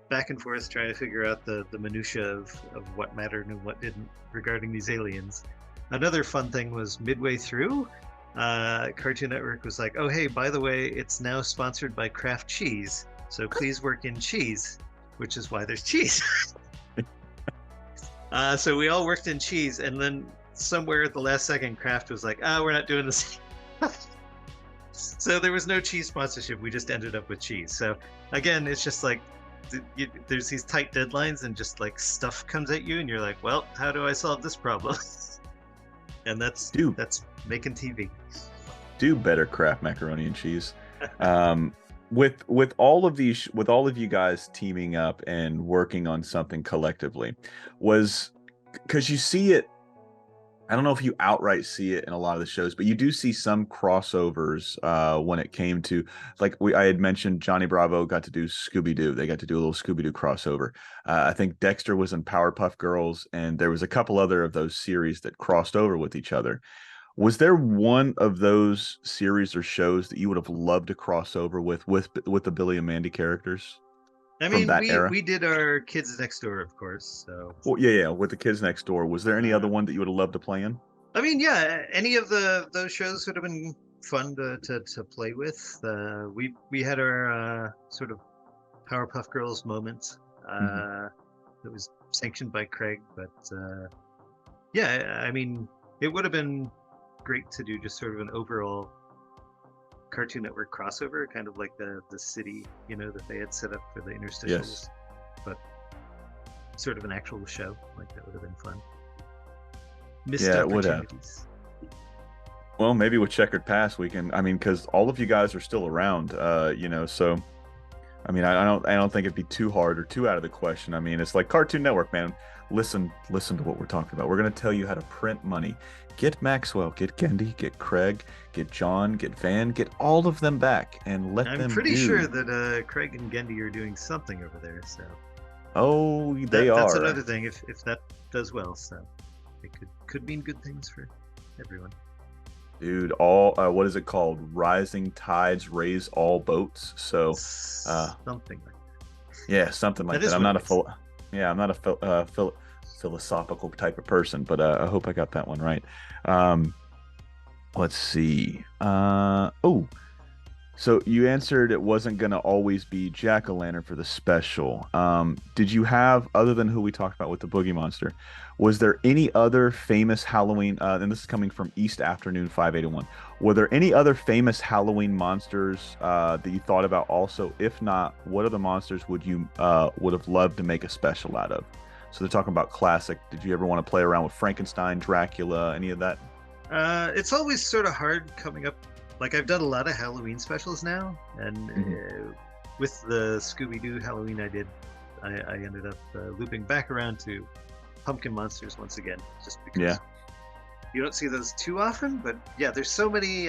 back and forth trying to figure out the minutia of what mattered and what didn't regarding these aliens. Another fun thing was midway through, Cartoon Network was like, oh hey, by the way, it's now sponsored by Kraft Cheese, so please work in cheese, which is why there's cheese. So we all worked in cheese, and then somewhere at the last second, Kraft was like, we're not doing this. So there was no cheese sponsorship, we just ended up with cheese. So again, it's just like there's these tight deadlines and just like stuff comes at you and you're like, well, how do I solve this problem? And that's making TV. do better Kraft macaroni and cheese. With all of you guys teaming up and working on something collectively, was because you see it. I don't know if you outright see it in a lot of the shows, but you do see some crossovers when it came to, like I had mentioned, Johnny Bravo got to do Scooby Doo. They got to do a little Scooby Doo crossover. I think Dexter was in Powerpuff Girls, and there was a couple other of those series that crossed over with each other. Was there one of those series or shows that you would have loved to cross over with the Billy and Mandy characters? I From mean, that era? we did our Kids Next Door, of course. So Well, yeah, with the Kids Next Door. Was there any other one that you would have loved to play in? I mean, yeah, any of those shows would have been fun to play with. We had our sort of Powerpuff Girls moment. That was sanctioned by Craig, but yeah, I mean, it would have been great to do just sort of an overall Cartoon Network crossover, kind of like the city, that they had set up for the interstitials. Yes. But sort of an actual show, like that would have been fun. Missed Yeah, it would have. opportunities. Well, maybe with Checkered Past we can. I mean, because all of you guys are still around, So, I mean, I don't think it'd be too hard or too out of the question. I mean, it's like Cartoon Network, man. Listen to what we're talking about. We're gonna tell you how to print money. Get Maxwell, get Gendy, get Craig, get John, get Van, get all of them back, and let them. I'm pretty sure that Craig and Gendy are doing something over there. So. Oh, they are. That's another thing. If that does well, so it could mean good things for everyone. Dude, all what is it called? Rising tides raise all boats. So, something like that. Yeah, something like that. I'm not a philosophical type of person, but I hope I got that one right. Let's see. So you answered it wasn't going to always be Jack-o'-lantern for the special. Did you have, other than who we talked about with the Boogie Monster, was there any other famous Halloween, and this is coming from East Afternoon 581, were there any other famous Halloween monsters that you thought about also? If not, what other monsters would have loved to make a special out of? So they're talking about classic. Did you ever want to play around with Frankenstein, Dracula, any of that? It's always sort of hard coming up. Like, I've done a lot of Halloween specials now, and with the Scooby-Doo Halloween I did, I ended up looping back around to pumpkin monsters once again, just because you don't see those too often. But yeah, there's so many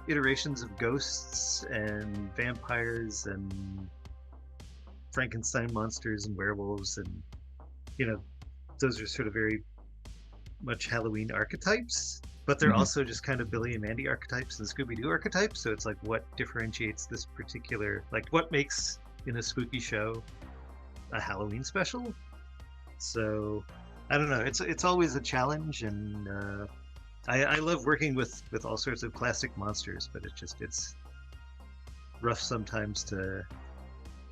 iterations of ghosts and vampires and Frankenstein monsters and werewolves, and those are sort of very much Halloween archetypes. But they're also just kind of Billy and Mandy archetypes and Scooby-Doo archetypes. So it's like, what differentiates this particular, like, what makes in a spooky show a Halloween special? So I don't know. It's always a challenge, and I love working with all sorts of classic monsters, but it's rough sometimes to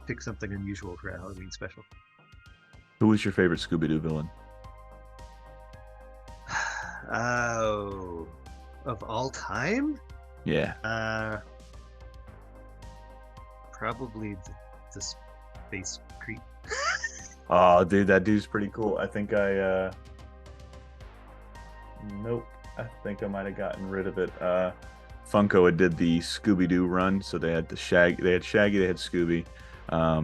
pick something unusual for a Halloween special. Who was your favorite Scooby-Doo villain? Oh, of all time? Yeah. Probably the space creep. Oh, dude, that dude's pretty cool. I think nope. I think I might have gotten rid of it. Funko had did the Scooby-Doo run, so they had Shaggy, they had Scooby.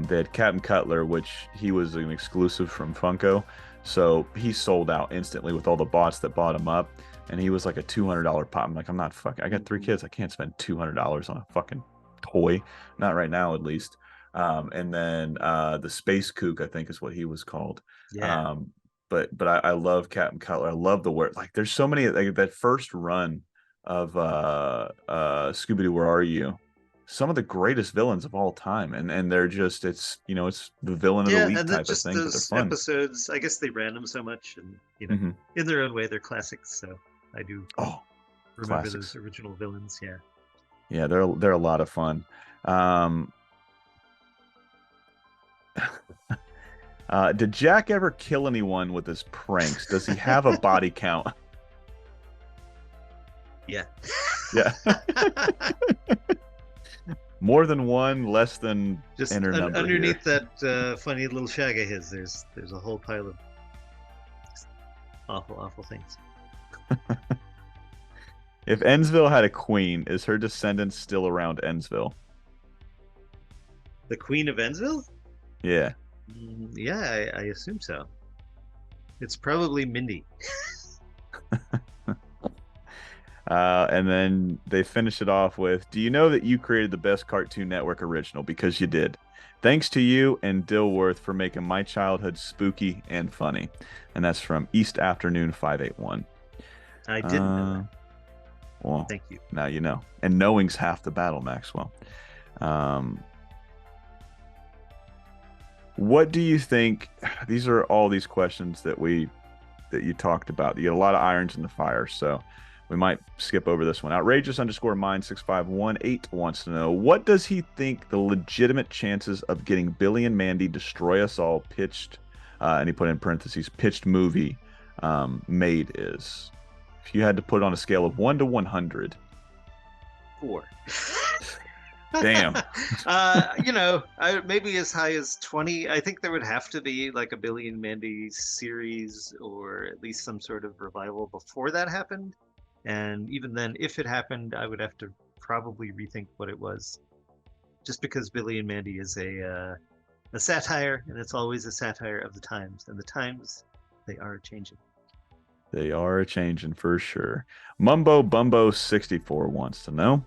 They had Captain Cutler, which he was an exclusive from Funko. So he sold out instantly with all the bots that bought him up, and he was like a $200 pop. I'm like, I'm not fucking. I got 3 kids. I can't spend $200 on a fucking toy. Not right now, at least. And then the Space Kook, I think, is what he was called. Yeah. But I love Captain Cutler. I love the word. Like, there's so many. Like, that first run of Scooby-Doo, Where Are You? Some of the greatest villains of all time, and they're just it's the villain of the week type of thing, but they're fun. Episodes, I guess they ran them so much, and in their own way they're classics, so I do remember those original villains. Yeah, they're a lot of fun. Did Jack ever kill anyone with his pranks? Does he have a body count? Yeah. More than one, less than just enter number underneath here. that funny little shag of his. There's a whole pile of awful things. If Ensville had a queen, is her descendants still around Ensville? The Queen of Ensville? Yeah. Yeah, I assume so. It's probably Mindy. And then they finish it off with, do you know that you created the best Cartoon Network original? Because you did. Thanks to you and Dilworth for making my childhood spooky and funny. And that's from East Afternoon 581. I didn't know that. Well, Thank you. now you know. And knowing's half the battle, Maxwell. What do you think? These are all these questions that you talked about. You get a lot of irons in the fire, so we might skip over this one. Outrageous_mind6518 wants to know, what does he think the legitimate chances of getting Billy and Mandy Destroy Us All pitched, and he put in parentheses, pitched movie made is? If you had to put it on a scale of 1 to 100. 4. Damn. Maybe as high as 20. I think there would have to be like a Billy and Mandy series, or at least some sort of revival before that happened. And even then, if it happened, I would have to probably rethink what it was. Just because Billy and Mandy is a satire, and it's always a satire of the times. And the times, they are changing. They are changing for sure. Mumbo Bumbo 64 wants to know.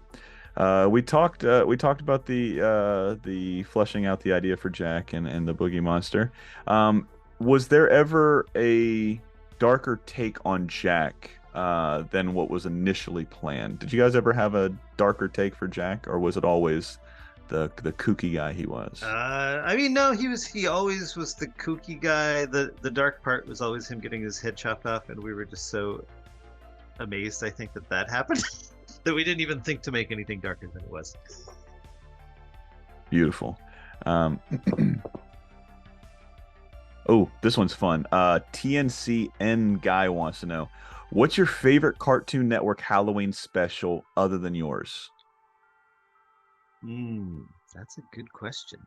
We talked about the fleshing out the idea for Jack and the Boogie Monster. Was there ever a darker take on Jack than what was initially planned? Did you guys ever have a darker take for Jack, or was it always the kooky guy he was? No, he always was the kooky guy. The dark part was always him getting his head chopped off, and we were just so amazed, I think, that happened. That we didn't even think to make anything darker than it was. Beautiful. Oh, this one's fun. TNCN guy wants to know, what's your favorite Cartoon Network Halloween special other than yours? That's a good question.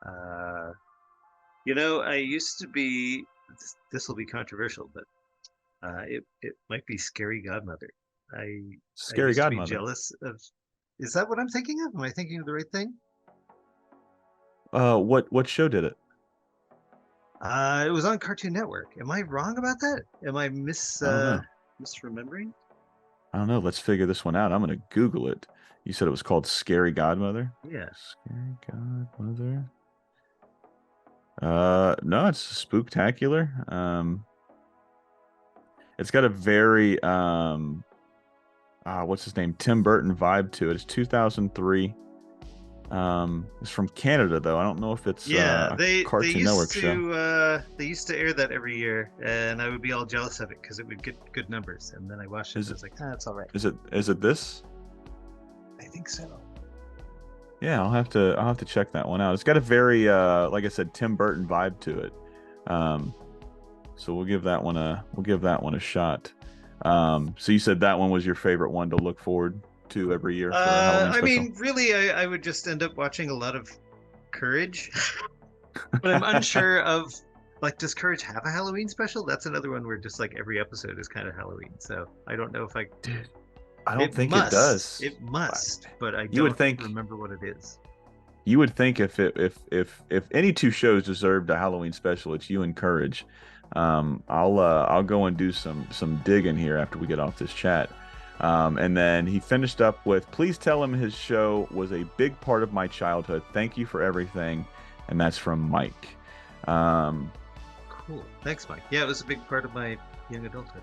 I used to be, this will be controversial, but it might be Scary Godmother. Scary Godmother. Be jealous of. Is that what I'm thinking of? Am I thinking of the right thing? What show did it? It was on Cartoon Network. Am I wrong about that? Am I misremembering? I don't know. Let's figure this one out. I'm gonna Google it. You said it was called Scary Godmother? Yeah. Scary Godmother. No, it's spooktacular. It's got a very what's his name? Tim Burton vibe to it. It's 2003. It's from Canada though. I don't know if it's a Cartoon Network show. They used to air that every year, and I would be all jealous of it because it would get good numbers. And then I watched it, and I was like, it's all right. Is it this? I think so. Yeah, I'll have to check that one out. It's got a very like I said, Tim Burton vibe to it. So we'll give that one a shot. So you said that one was your favorite one to look forward to every year for a Halloween special? Really, I would just end up watching a lot of Courage. But I'm unsure of, like, does Courage have a Halloween special? That's another one where just like every episode is kind of Halloween. So I don't know if I did. I don't think it does. It must, but I don't remember what it is. You would think if any two shows deserved a Halloween special, it's you and Courage. I'll go and do some digging here after we get off this chat. And then he finished up with, please tell him his show was a big part of my childhood. Thank you for everything. And that's from Mike. Cool. Thanks, Mike. Yeah, it was a big part of my young adulthood.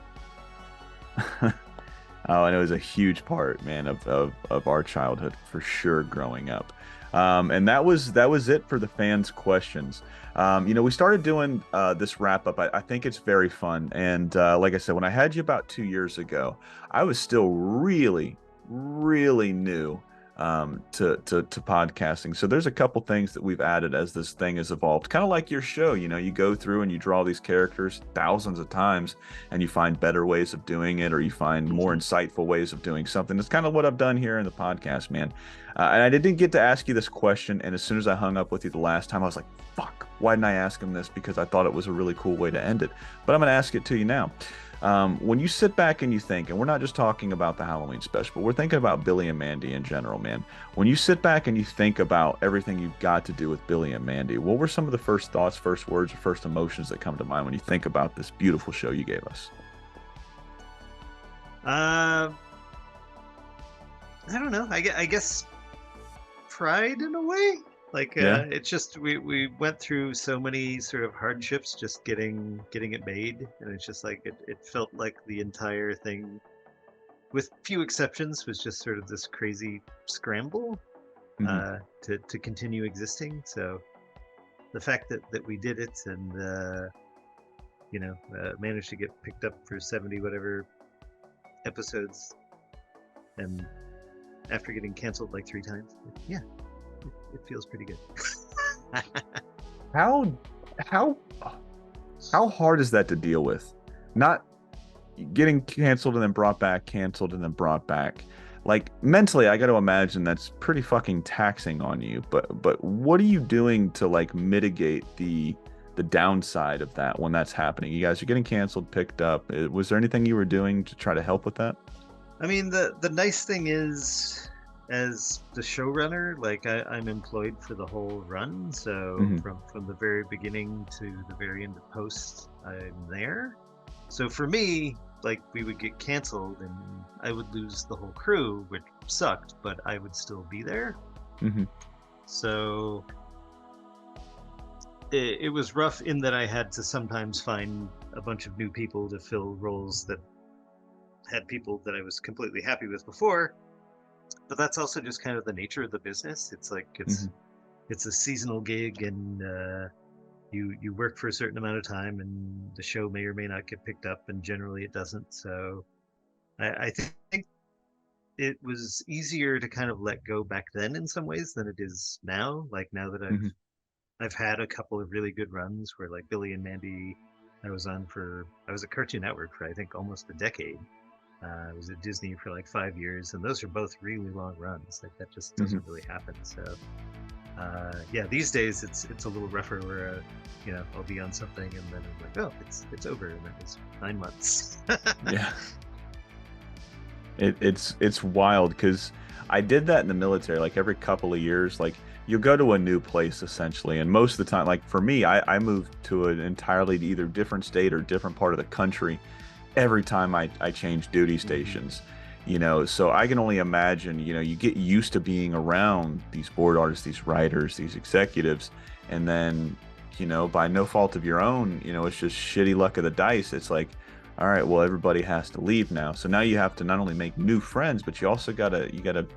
Oh, and it was a huge part, man, of our childhood for sure growing up. And that was it for the fans' questions. We started doing this wrap up. I think it's very fun. And like I said, when I had you about 2 years ago, I was still really, really new to podcasting. So there's a couple things that we've added as this thing has evolved. Kind of like your show, you go through and you draw these characters thousands of times and you find better ways of doing it, or you find more insightful ways of doing something. That's kind of what I've done here in the podcast, man. And I didn't get to ask you this question, and as soon as I hung up with you the last time, I was like, fuck, why didn't I ask him this? Because I thought it was a really cool way to end it. But I'm going to ask it to you now. When you sit back and you think, and we're not just talking about the Halloween special, but we're thinking about Billy and Mandy in general, man. When you sit back and you think about everything you've got to do with Billy and Mandy, what were some of the first thoughts, first words, or first emotions that come to mind when you think about this beautiful show you gave us? I don't know. I guess pride in a way. Like it's just we went through so many sort of hardships just getting it made, and it's just like it felt like the entire thing, with few exceptions, was just sort of this crazy scramble to continue existing. So the fact that we did it and managed to get picked up for 70 whatever episodes, and after getting canceled like 3 times, yeah. It feels pretty good. How hard is that to deal with? Not getting canceled and then brought back, canceled and then brought back. Like mentally, I got to imagine that's pretty fucking taxing on you. But what are you doing to like mitigate the downside of that when that's happening? You guys are getting canceled, picked up. Was there anything you were doing to try to help with that? I mean, the nice thing is, as the showrunner, like I'm employed for the whole run, so from the very beginning to the very end of post, I'm there. So for me, like we would get canceled and I would lose the whole crew, which sucked, but I would still be there. So it was rough in that I had to sometimes find a bunch of new people to fill roles that had people that I was completely happy with before. But that's also just kind of the nature of the business. It's like it's a seasonal gig, and you work for a certain amount of time, and the show may or may not get picked up, and generally it doesn't. So I think it was easier to kind of let go back then in some ways than it is now. Like now that I've had a couple of really good runs where like Billy and Mandy, I was at Cartoon Network for I think almost a decade. I was at Disney for like 5 years, and those are both really long runs. Like that just doesn't really happen. So yeah, these days it's a little rougher where I'll be on something and then I'm like, oh, it's over, and that was 9 months. Yeah, it's wild because I did that in the military. Like every couple of years, like you go to a new place essentially, and most of the time, like for me, I moved to an entirely either different state or different part of the country every time I change duty stations, so I can only imagine, you get used to being around these board artists, these writers, these executives, and then, by no fault of your own, it's just shitty luck of the dice. It's like, all right, well, everybody has to leave now. So now you have to not only make new friends, but you also gotta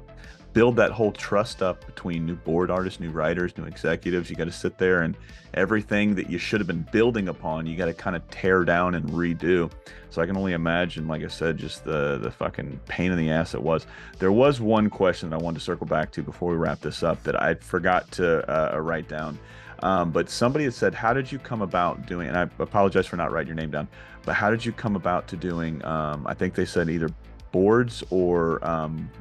build that whole trust up between new board artists, new writers, new executives. You got to sit there, and everything that you should have been building upon, you got to kind of tear down and redo. So I can only imagine, like I said, just the fucking pain in the ass it was. There was one question that I wanted to circle back to before we wrap this up that I forgot to write down. But somebody had said, how did you come about doing, and I apologize for not writing your name down, but how did you come about to doing, I think they said either boards or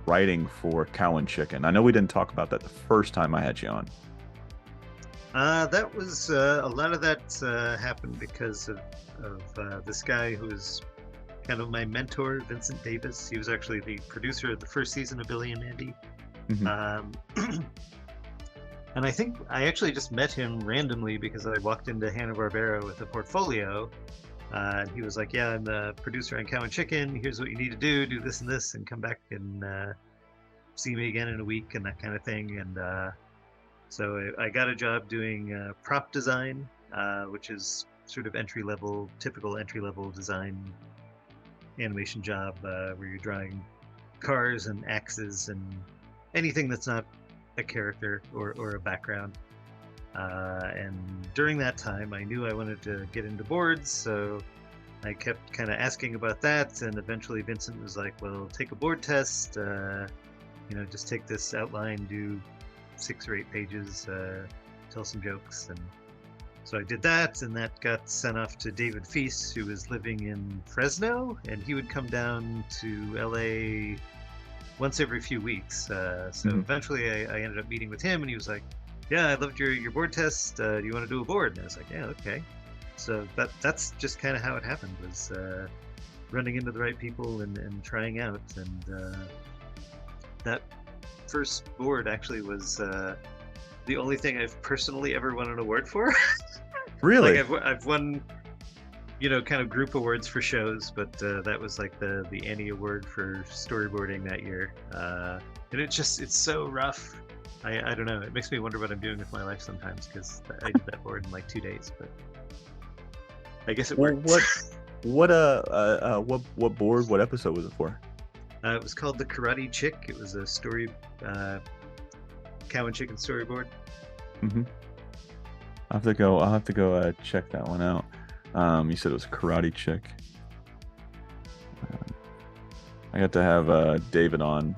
writing for Cow and Chicken? I know we didn't talk about that the first time I had you on. That was a lot of that happened because of this guy who was kind of my mentor, Vincent Davis. He was actually the producer of the first season of Billy and Mandy. And I think I actually just met him randomly because I walked into Hanna-Barbera with a portfolio. And he was like, yeah, I'm the producer on Cow and Chicken. Here's what you need to do this and this, and come back and see me again in a week, and that kind of thing. And so I got a job doing prop design, which is sort of typical entry-level design animation job where you're drawing cars and axes and anything that's not a character or a background. And during that time, I knew I wanted to get into boards, so I kept kind of asking about that, and eventually Vincent was like, well, take a board test, just take this outline, do 6 or 8 pages, tell some jokes. And so I did that, and that got sent off to David Feast, who was living in Fresno, and he would come down to LA once every few weeks. So eventually I ended up meeting with him, and he was like, yeah, I loved your board test. Do you want to do a board? And I was like, yeah, okay. So that's just kind of how it happened. Was running into the right people and trying out. And that first board actually was the only thing I've personally ever won an award for. Really? Like I've won, kind of group awards for shows, but that was like the Annie Award for storyboarding that year. And it's so rough. I don't know. It makes me wonder what I'm doing with my life sometimes, because I did that board in like 2 days, but I guess it worked. What board? What episode was it for? It was called The Karate Chick. It was a story, cow and chicken storyboard. Mm-hmm. I'll have to go check that one out. You said it was Karate Chick. I got to have David on.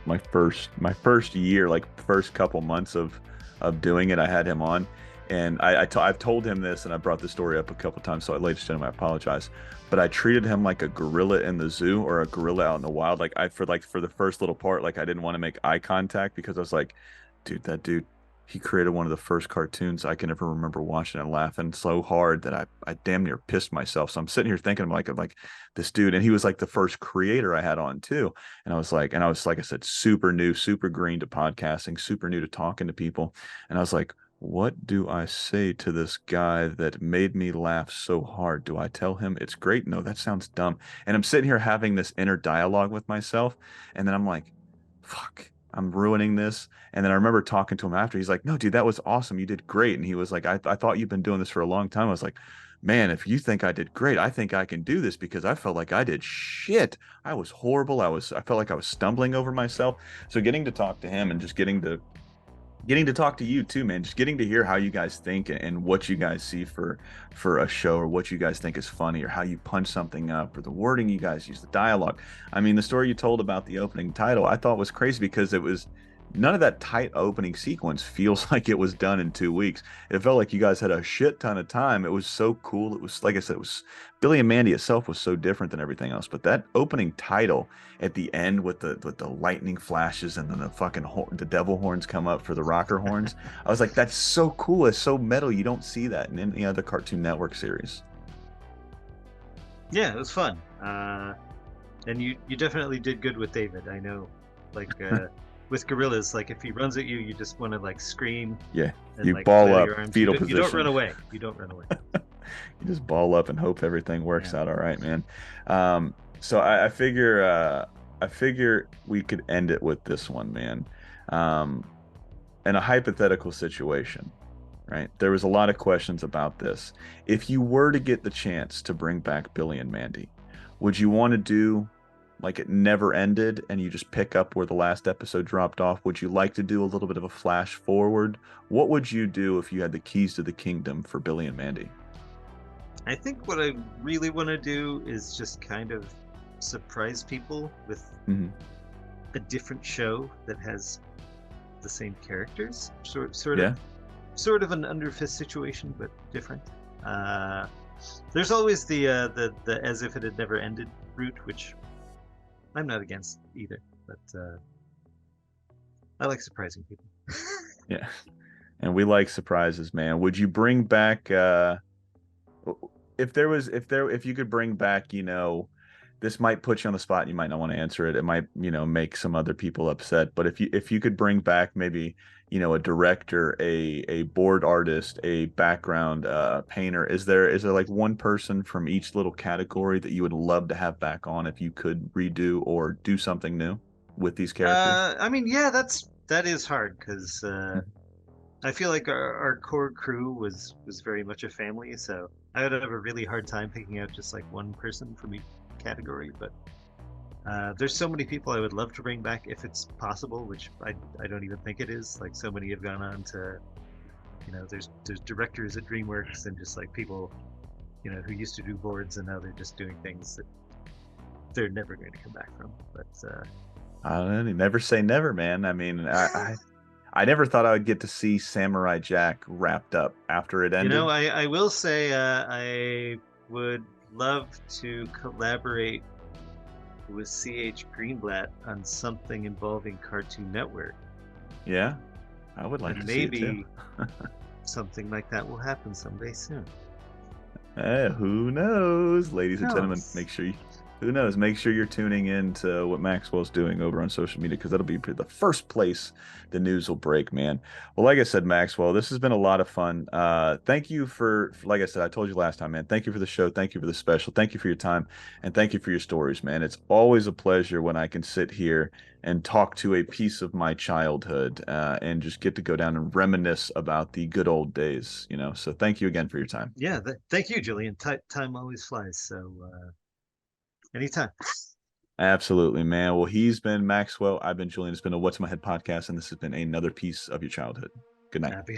My first year, like first couple months of doing it, I had him on, and I've told him this, and I brought this story up a couple times, so ladies and gentlemen, I apologize, but I treated him like a gorilla in the zoo or a gorilla out in the wild. Like for the first little part, like I didn't want to make eye contact, because I was like, that dude, he created one of the first cartoons I can ever remember watching and laughing so hard that I damn near pissed myself. So I'm sitting here thinking of like this dude, and he was like the first creator I had on too. And I was like I said, super new, super green to podcasting, super new to talking to people. And I was like, what do I say to this guy that made me laugh so hard? Do I tell him it's great? No, that sounds dumb. And I'm sitting here having this inner dialogue with myself, and then I'm like, fuck, I'm ruining this. And then I remember talking to him after. He's like, no, dude, that was awesome. You did great. And he was like, I thought you've been doing this for a long time. I was like, man, if you think I did great, I think I can do this, because I felt like I did shit. I was horrible. I felt like I was stumbling over myself. So getting to talk to him, and just getting to talk to you too, man, just getting to hear how you guys think and what you guys see for a show, or what you guys think is funny, or how you punch something up, or the wording you guys use, the dialogue. I mean, the story you told about the opening title, I thought was crazy, because it was none of that tight opening sequence feels like it was done in 2 weeks. It felt like you guys had a shit ton of time. It was so cool. It was, like I said, it was Billy and Mandy itself was so different than everything else. But that opening title at the end with the lightning flashes, and then the devil horns come up for the rocker horns. I was like, that's so cool. It's so metal. You don't see that in any other Cartoon Network series. Yeah, it was fun. And you definitely did good with David. I know, like with gorillas, like if he runs at you, you just want to like scream. Yeah, and, you like, ball up, you fetal position. You don't run away. You don't run away. You just ball up and hope everything works out all right, man. So I figure we could end it with this one, man. In a hypothetical situation, right? There was a lot of questions about this. If you were to get the chance to bring back Billy and Mandy, would you want to do like it never ended and you just pick up where the last episode dropped off? Would you like to do a little bit of a flash forward? What would you do if you had the keys to the kingdom for Billy and Mandy? I think what I really want to do is just kind of surprise people with a different show that has the same characters, sort of an Under Fist situation, but different. There's always the as if it had never ended route, which I'm not against either, but I like surprising people. Yeah, and we like surprises, man. Would you bring back if you could bring back, this might put you on the spot, you might not want to answer it, it might make some other people upset, but if you could bring back maybe a director, a board artist, a background painter, is there like one person from each little category that you would love to have back on if you could redo or do something new with these characters? I mean, yeah, that is hard, because I feel like our core crew was very much a family, so I would have a really hard time picking out just like one person from each category. But there's so many people I would love to bring back if it's possible, which I don't even think it is. Like, so many have gone on to, there's directors at DreamWorks, and just like people, who used to do boards, and now they're just doing things that they're never going to come back from. But I don't know, never say never, man. I mean, I never thought I would get to see Samurai Jack wrapped up after it ended. I will say I would love to collaborate with C.H. Greenblatt on something involving Cartoon Network. Yeah, I would like to see it too. Maybe something like that will happen someday soon. Who knows, ladies and gentlemen? knows? Make sure you. Who knows? Make sure you're tuning in to what Maxwell's doing over on social media because that'll be the first place the news will break, man. Well, like I said, Maxwell, this has been a lot of fun. Thank you like I said, I told you last time, man. Thank you for the show. Thank you for the special. Thank you for your time, and thank you for your stories, man. It's always a pleasure when I can sit here and talk to a piece of my childhood and just get to go down and reminisce about the good old days. So thank you again for your time. Yeah, thank you, Julian. Time always flies, so anytime. Absolutely, man. Well, he's been Maxwell. I've been Julian. It's been a What's in My Head podcast, and this has been another piece of your childhood. Good night. Happy